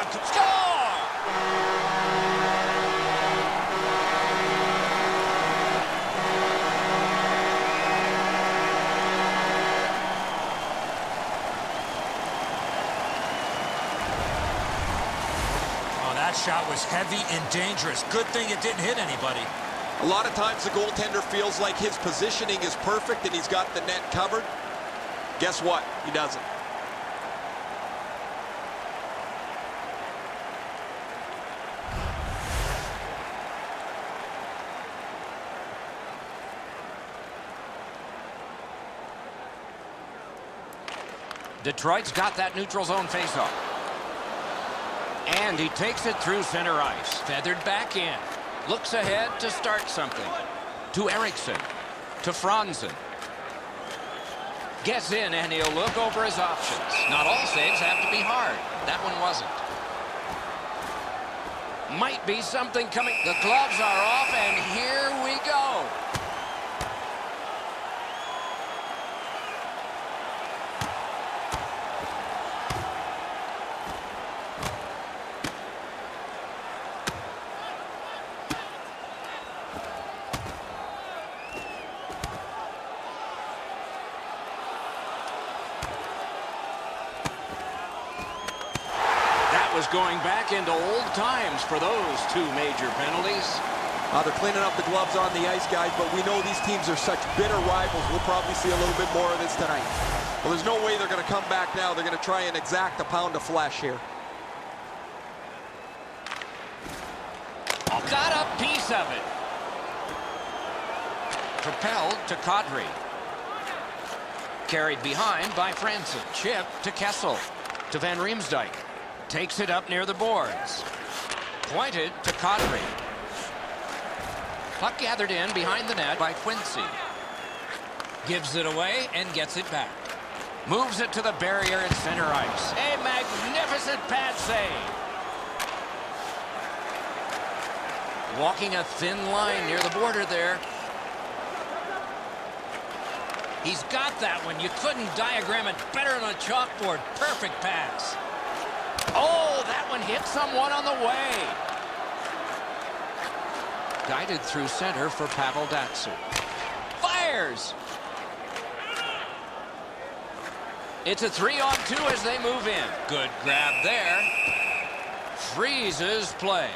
Oh, that shot was heavy and dangerous. Good thing it didn't hit anybody. A lot of times the goaltender feels like his positioning is perfect and he's got the net covered. Guess what? He doesn't. Detroit's got that neutral zone faceoff. And he takes it through center ice. Feathered back in. Looks ahead to start something. To Eriksson. To Franzen. Gets in and he'll look over his options. Not all saves have to be hard. That one wasn't. Might be something coming. The gloves are off and here we go. going back into old times for those two major penalties. They're cleaning up the gloves on the ice, guys, but we know these teams are such bitter rivals. We'll probably see a little bit more of this tonight. Well, there's no way they're going to come back now. They're going to try and exact a pound of flesh here. Got a piece of it. Propelled to Kadri. Carried behind by Franson. Chip to Kessel. To Van Riemsdyk. Takes it up near the boards. Pointed to Kadri. Puck gathered in behind the net by Quincy. Gives it away and gets it back. Moves it to the barrier at center ice. A magnificent pad save. Walking a thin line near the border there. He's got that one. You couldn't diagram it better on a chalkboard. Perfect pass. Oh, that one hit someone on the way. Guided through center for Pavel Datsyuk. Fires! It's a 3-on-2 as they move in. Good grab there. Freezes play.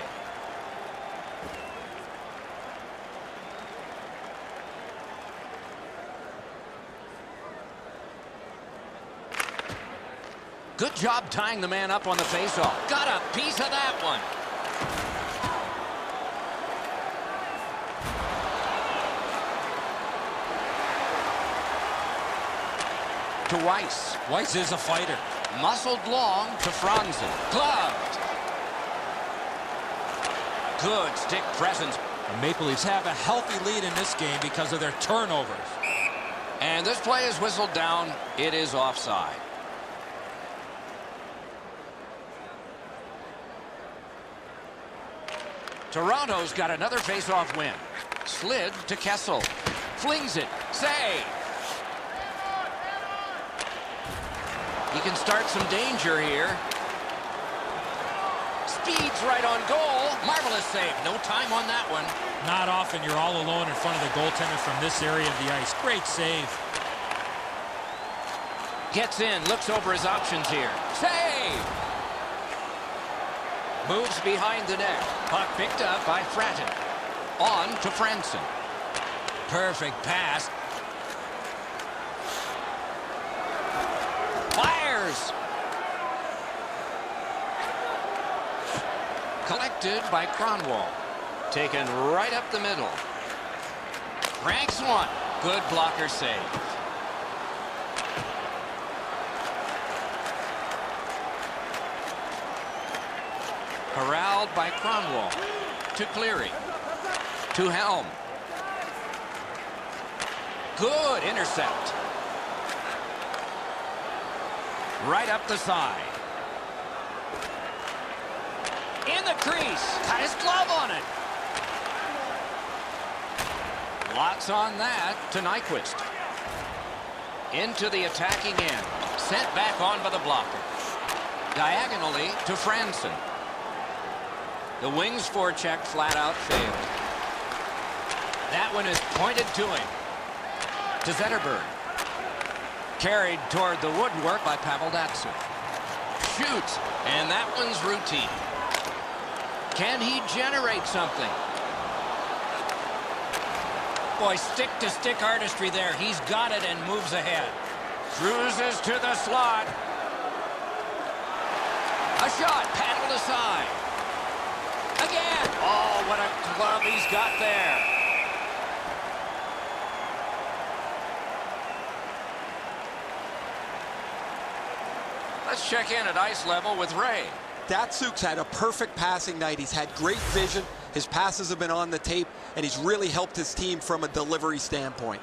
Good job tying the man up on the faceoff. Got a piece of that one. To Weiss. Weiss is a fighter. Muscled long to Franzen. Gloved. Good stick presence. The Maple Leafs have a healthy lead in this game because of their turnovers. And this play is whistled down. It is offside. Toronto's got another face-off win. Slid to Kessel. Flings it. Save. He can start some danger here. Speeds right on goal. Marvelous save. No time on that one. Not often you're all alone in front of the goaltender from this area of the ice. Great save. Gets in. Looks over his options here. Save. Moves behind the net. Puck picked up by Fratton. On to Franson. Perfect pass. Fires. Collected by Kronwall. Taken right up the middle. Ranks one. Good blocker save. Corralled by Kronwall. To Cleary. To Helm. Good intercept. Right up the side. In the crease. Got his glove on it. Lots on that to Nyquist. Into the attacking end. Sent back on by the blocker. Diagonally to Franson. The wings forecheck flat out failed. That one is pointed to him. To Zetterberg. Carried toward the woodwork by Pavel Datsyuk. Shoots, and that one's routine. Can he generate something? Boy, stick-to-stick artistry there. He's got it and moves ahead. Cruises to the slot. A shot, paddled aside. Again. Oh, what a glove he's got there. Let's check in at ice level with Ray. Datsyuk's had a perfect passing night. He's had great vision. His passes have been on the tape, and he's really helped his team from a delivery standpoint.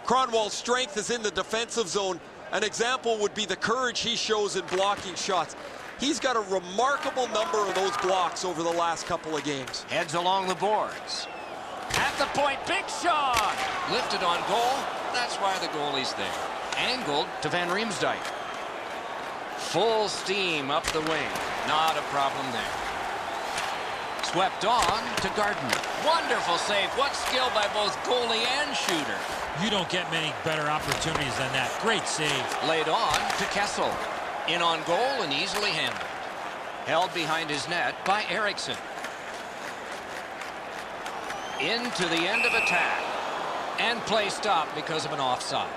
Kronwall's strength is in the defensive zone. An example would be the courage he shows in blocking shots. He's got a remarkable number of those blocks over the last couple of games. Heads along the boards. At the point, big shot! Lifted on goal. That's why the goalie's there. Angled to Van Riemsdyk. Full steam up the wing. Not a problem there. Swept on to Gardner. Wonderful save. What skill by both goalie and shooter. You don't get many better opportunities than that. Great save. Laid on to Kessel. In on goal and easily handled. Held behind his net by Eriksson. Into the end of attack. And play stopped because of an offside.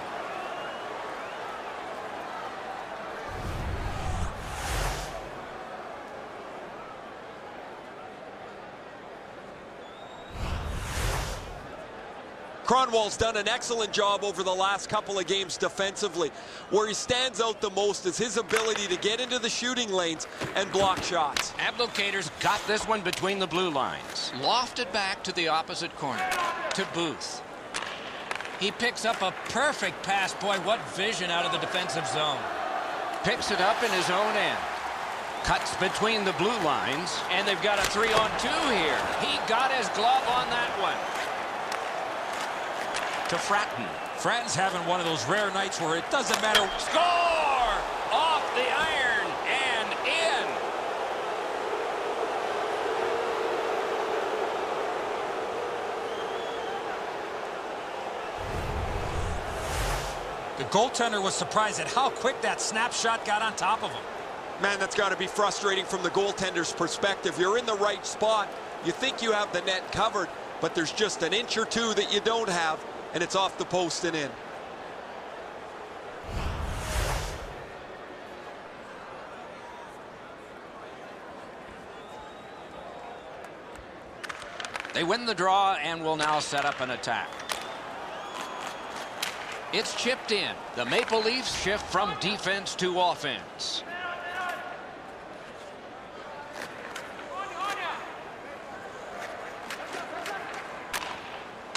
Cronwall's done an excellent job over the last couple of games defensively. Where he stands out the most is his ability to get into the shooting lanes and block shots. Abdelkader's got this one between the blue lines. Lofted back to the opposite corner. To Booth. He picks up a perfect pass. Boy, what vision out of the defensive zone. Picks it up in his own end. Cuts between the blue lines. And they've got a 3-on-2 here. He got his glove on that one. To Fratton. Fratton's having one of those rare nights where it doesn't matter. Score! Off the iron and in. The goaltender was surprised at how quick that snapshot got on top of him. Man, that's got to be frustrating from the goaltender's perspective. You're in the right spot. You think you have the net covered, but there's just an inch or two that you don't have. And it's off the post and in. They win the draw and will now set up an attack. It's chipped in. The Maple Leafs shift from defense to offense.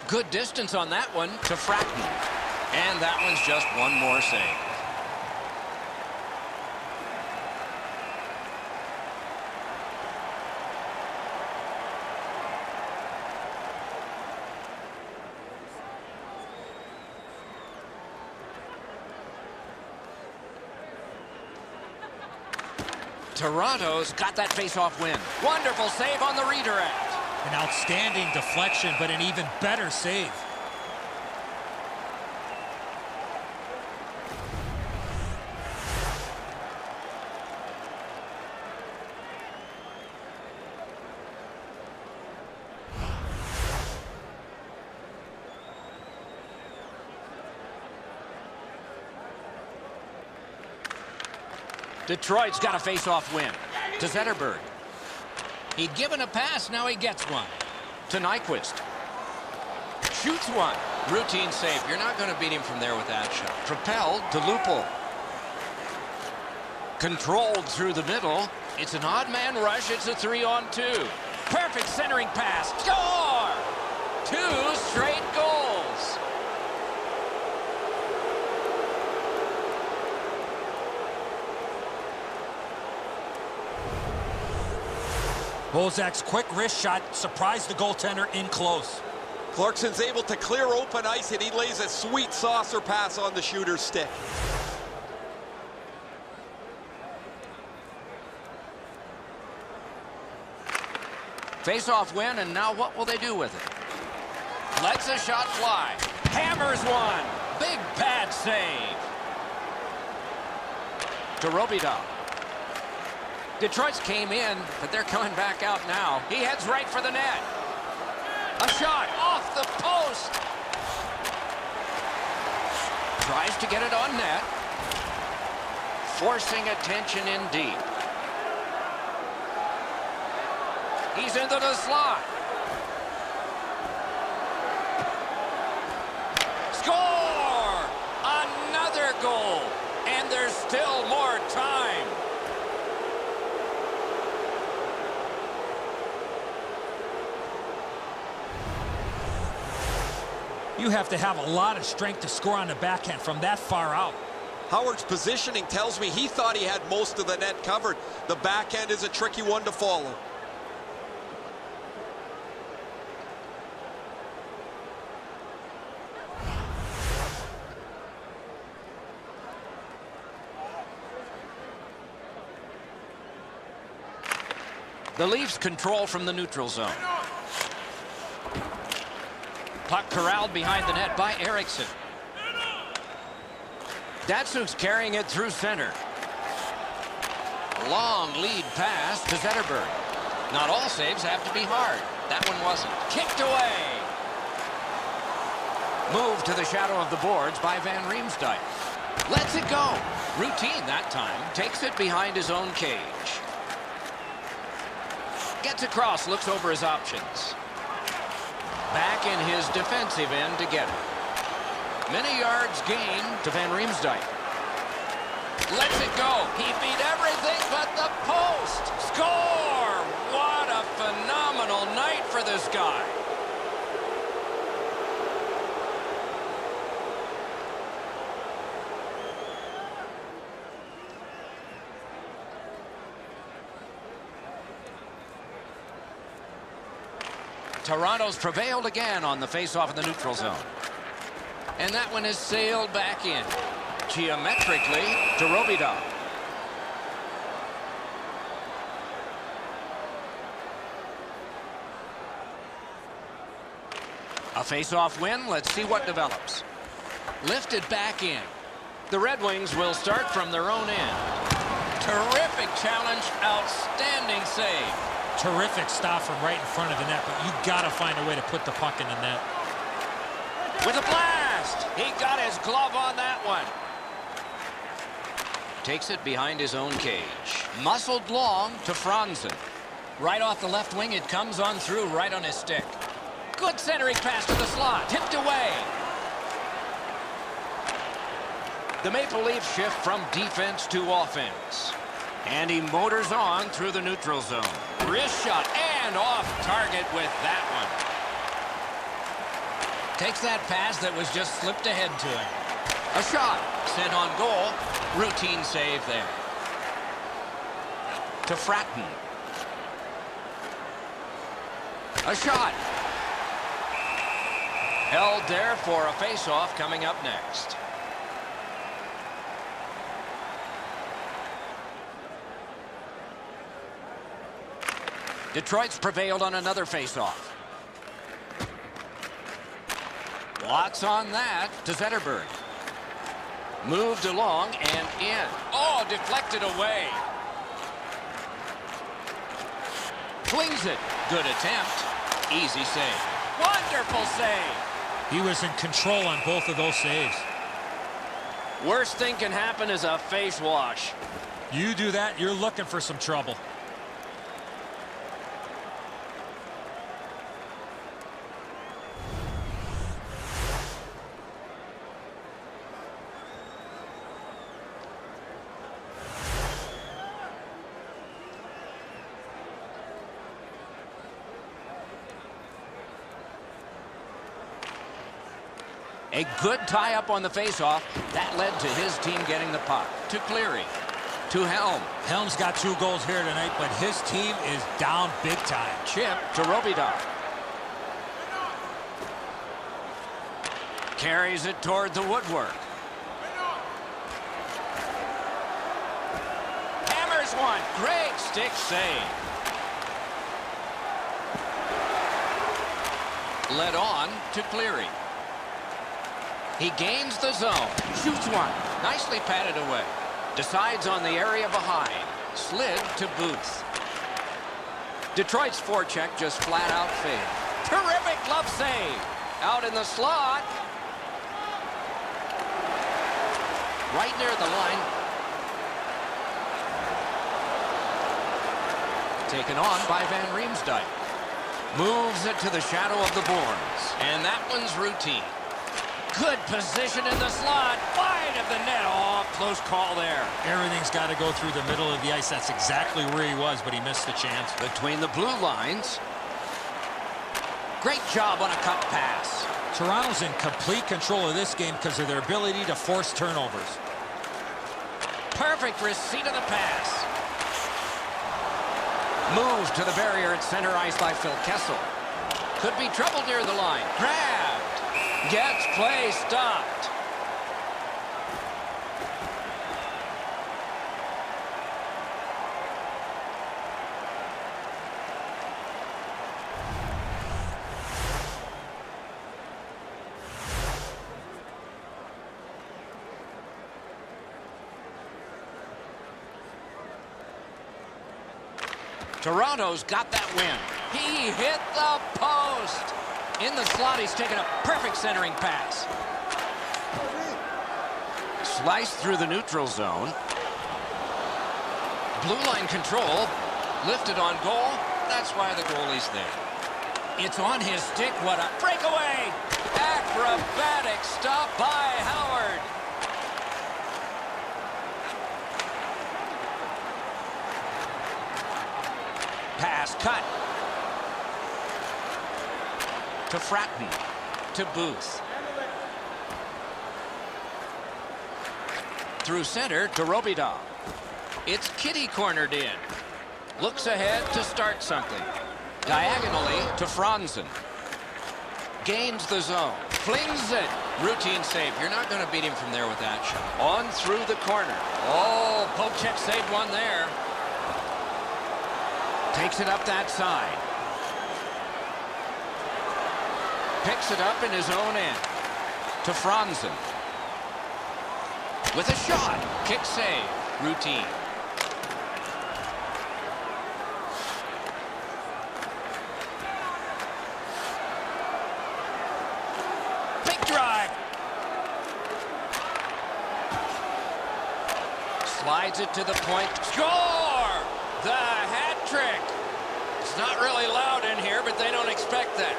Good distance on that one to Fratton. And that one's just one more save. Toronto's got that face-off win. Wonderful save on the redirect. An outstanding deflection, but an even better save. Detroit's got a face-off win. To Zetterberg. He'd given a pass, now he gets one. To Nyquist. Shoots one. Routine save. You're not going to beat him from there with that shot. Propelled to Lupul. Controlled through the middle. It's an odd man rush. It's a 3-on-2. Perfect centering pass. Score! 2 straight goals. Bozak's quick wrist shot surprised the goaltender in close. Clarkson's able to clear open ice, and he lays a sweet saucer pass on the shooter's stick. Face-off win, and now what will they do with it? Lets a shot fly. Hammers one. Big pad save. To Robitaille. Detroit's came in, but they're coming back out now. He heads right for the net. A shot off the post. Tries to get it on net. Forcing attention in deep. He's into the slot. Score! Another goal. And there's still more time. You have to have a lot of strength to score on the backhand from that far out. Howard's positioning tells me he thought he had most of the net covered. The backhand is a tricky one to follow. The Leafs control from the neutral zone. Puck corralled behind the net by Eriksson. Datsuk's carrying it through center. Long lead pass to Zetterberg. Not all saves have to be hard. That one wasn't. Kicked away. Moved to the shadow of the boards by Van Riemsdyk. Lets it go. Routine that time. Takes it behind his own cage. Gets across, looks over his options. Back in his defensive end to get it. Many yards gained to Van Riemsdyk. Lets it go. He beat everything but the post. Score! What a phenomenal night for this guy. Toronto's prevailed again on the faceoff in the neutral zone. And that one is sailed back in. Geometrically to Robida. A face-off win. Let's see what develops. Lifted back in. The Red Wings will start from their own end. Terrific challenge. Outstanding save. Terrific stop from right in front of the net, but you got to find a way to put the puck in the net. With a blast! He got his glove on that one. Takes it behind his own cage. Muscled long to Franzen. Right off the left wing, it comes on through right on his stick. Good centering pass to the slot. Tipped away. The Maple Leafs shift from defense to offense. And he motors on through the neutral zone. Wrist shot and off target with that one. Takes that pass that was just slipped ahead to him. A shot sent on goal. Routine save there. To Fratton. A shot. Held there for a face-off coming up next. Detroit's prevailed on another face-off. Lots on that to Zetterberg. Moved along and in. Oh, deflected away. Flings it. Good attempt. Easy save. Wonderful save. He was in control on both of those saves. Worst thing can happen is a face wash. You do that, you're looking for some trouble. A good tie-up on the face-off. That led to his team getting the puck. To Cleary. To Helm. Helm's got 2 goals here tonight, but his team is down big time. Chip to Robida. Carries it toward the woodwork. Hammers one. Great stick save. Led on to Cleary. He gains the zone. Shoots one. Nicely patted away. Decides on the area behind. Slid to Booth. Detroit's forecheck just flat out failed. Terrific glove save. Out in the slot. Right near the line. Taken on by Van Riemsdyk. Moves it to the shadow of the boards. And that one's routine. Good position in the slot. Wide of the net. Oh, close call there. Everything's got to go through the middle of the ice. That's exactly where he was, but he missed the chance. Between the blue lines. Great job on a cut pass. Toronto's in complete control of this game because of their ability to force turnovers. Perfect receipt of the pass. Moved to the barrier at center ice by Phil Kessel. Could be trouble near the line. Grabbed. Gets play stopped. Toronto's got that win. He hit the post. In the slot, he's taken a perfect centering pass. Sliced through the neutral zone. Blue line control. Lifted on goal. That's why the goalie's there. It's on his stick. What a breakaway. Acrobatic stop by Howard. Pass cut. To Fratton. To Booth. Through center to Robida. It's Kitty cornered in. Looks ahead to start something. Diagonally to Franzen. Gains the zone. Flings it. Routine save. You're not going to beat him from there with that shot. On through the corner. Oh, Pochek saved one there. Takes it up that side. Picks it up in his own end. To Franzen. With a shot. Kick save. Routine. Big drive. Slides it to the point. Score! The hat trick. It's not really loud in here, but they don't expect that.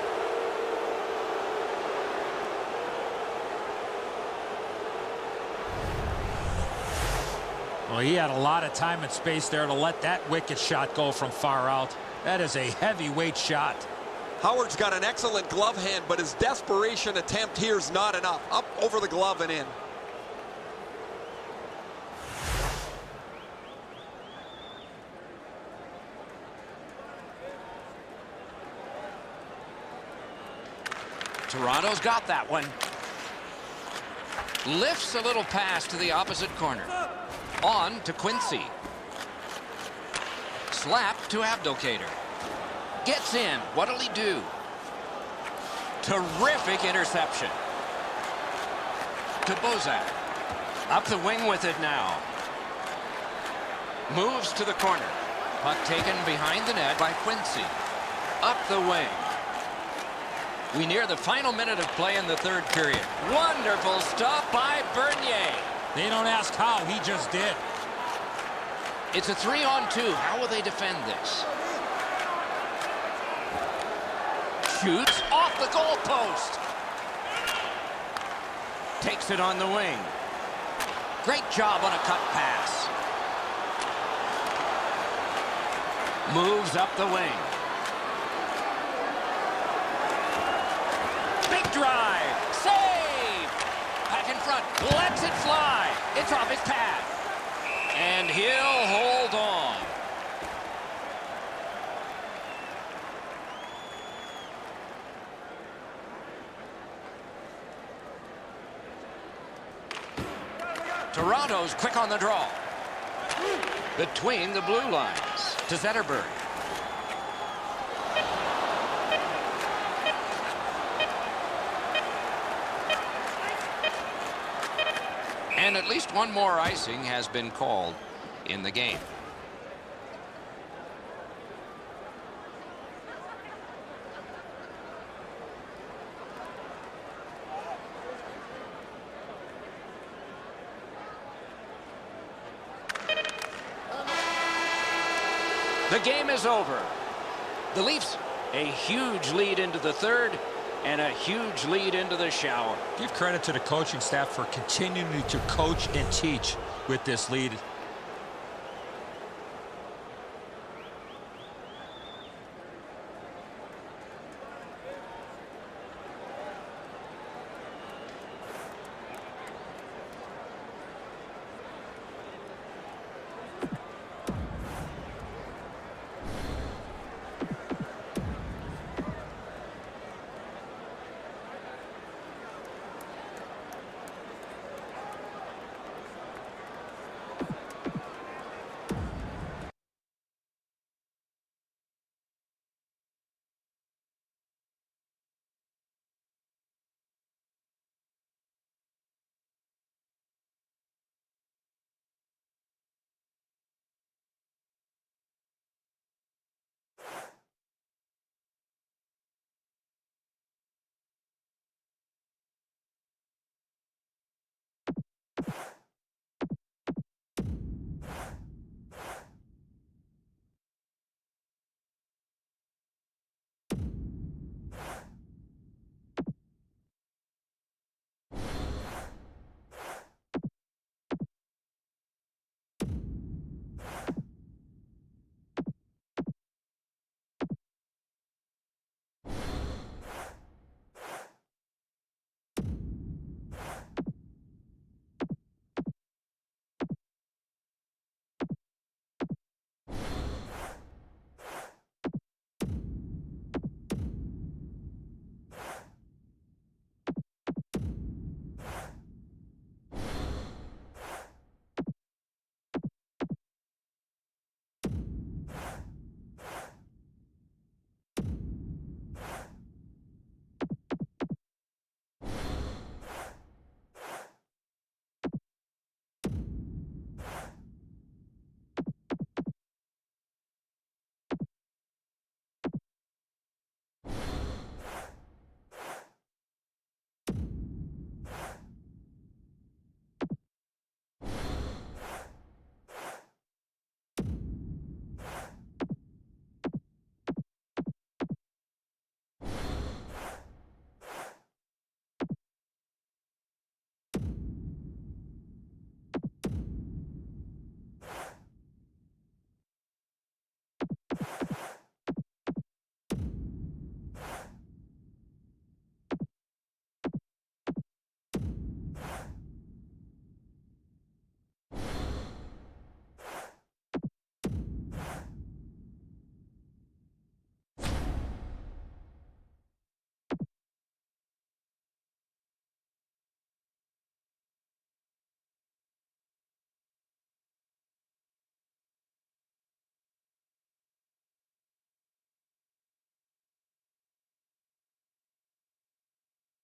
Well, he had a lot of time and space there to let that wicked shot go from far out. That is a heavyweight shot. Howard's got an excellent glove hand, but his desperation attempt here is not enough. Up over the glove and in. Toronto's got that one. Lifts a little pass to the opposite corner. On to Quincy. Slap to Abdelkader. Gets in. What'll he do? Terrific interception. To Bozak. Up the wing with it now. Moves to the corner. Puck taken behind the net by Quincy. Up the wing. We near the final minute of play in the third period. Wonderful stop by Bernier. They don't ask how, he just did. It's a 3-on-2. How will they defend this? Shoots off the goalpost. Takes it on the wing. Great job on a cut pass. Moves up the wing. Big drive. Save. Back in front. Lets it fly. It's off his pad. And he'll hold on. Toronto's quick on the draw. Between the blue lines to Zetterberg. And at least one more icing has been called in the game. The game is over. The Leafs, a huge lead into the third and a huge lead into the shower. Give credit to the coaching staff for continuing to coach and teach with this lead.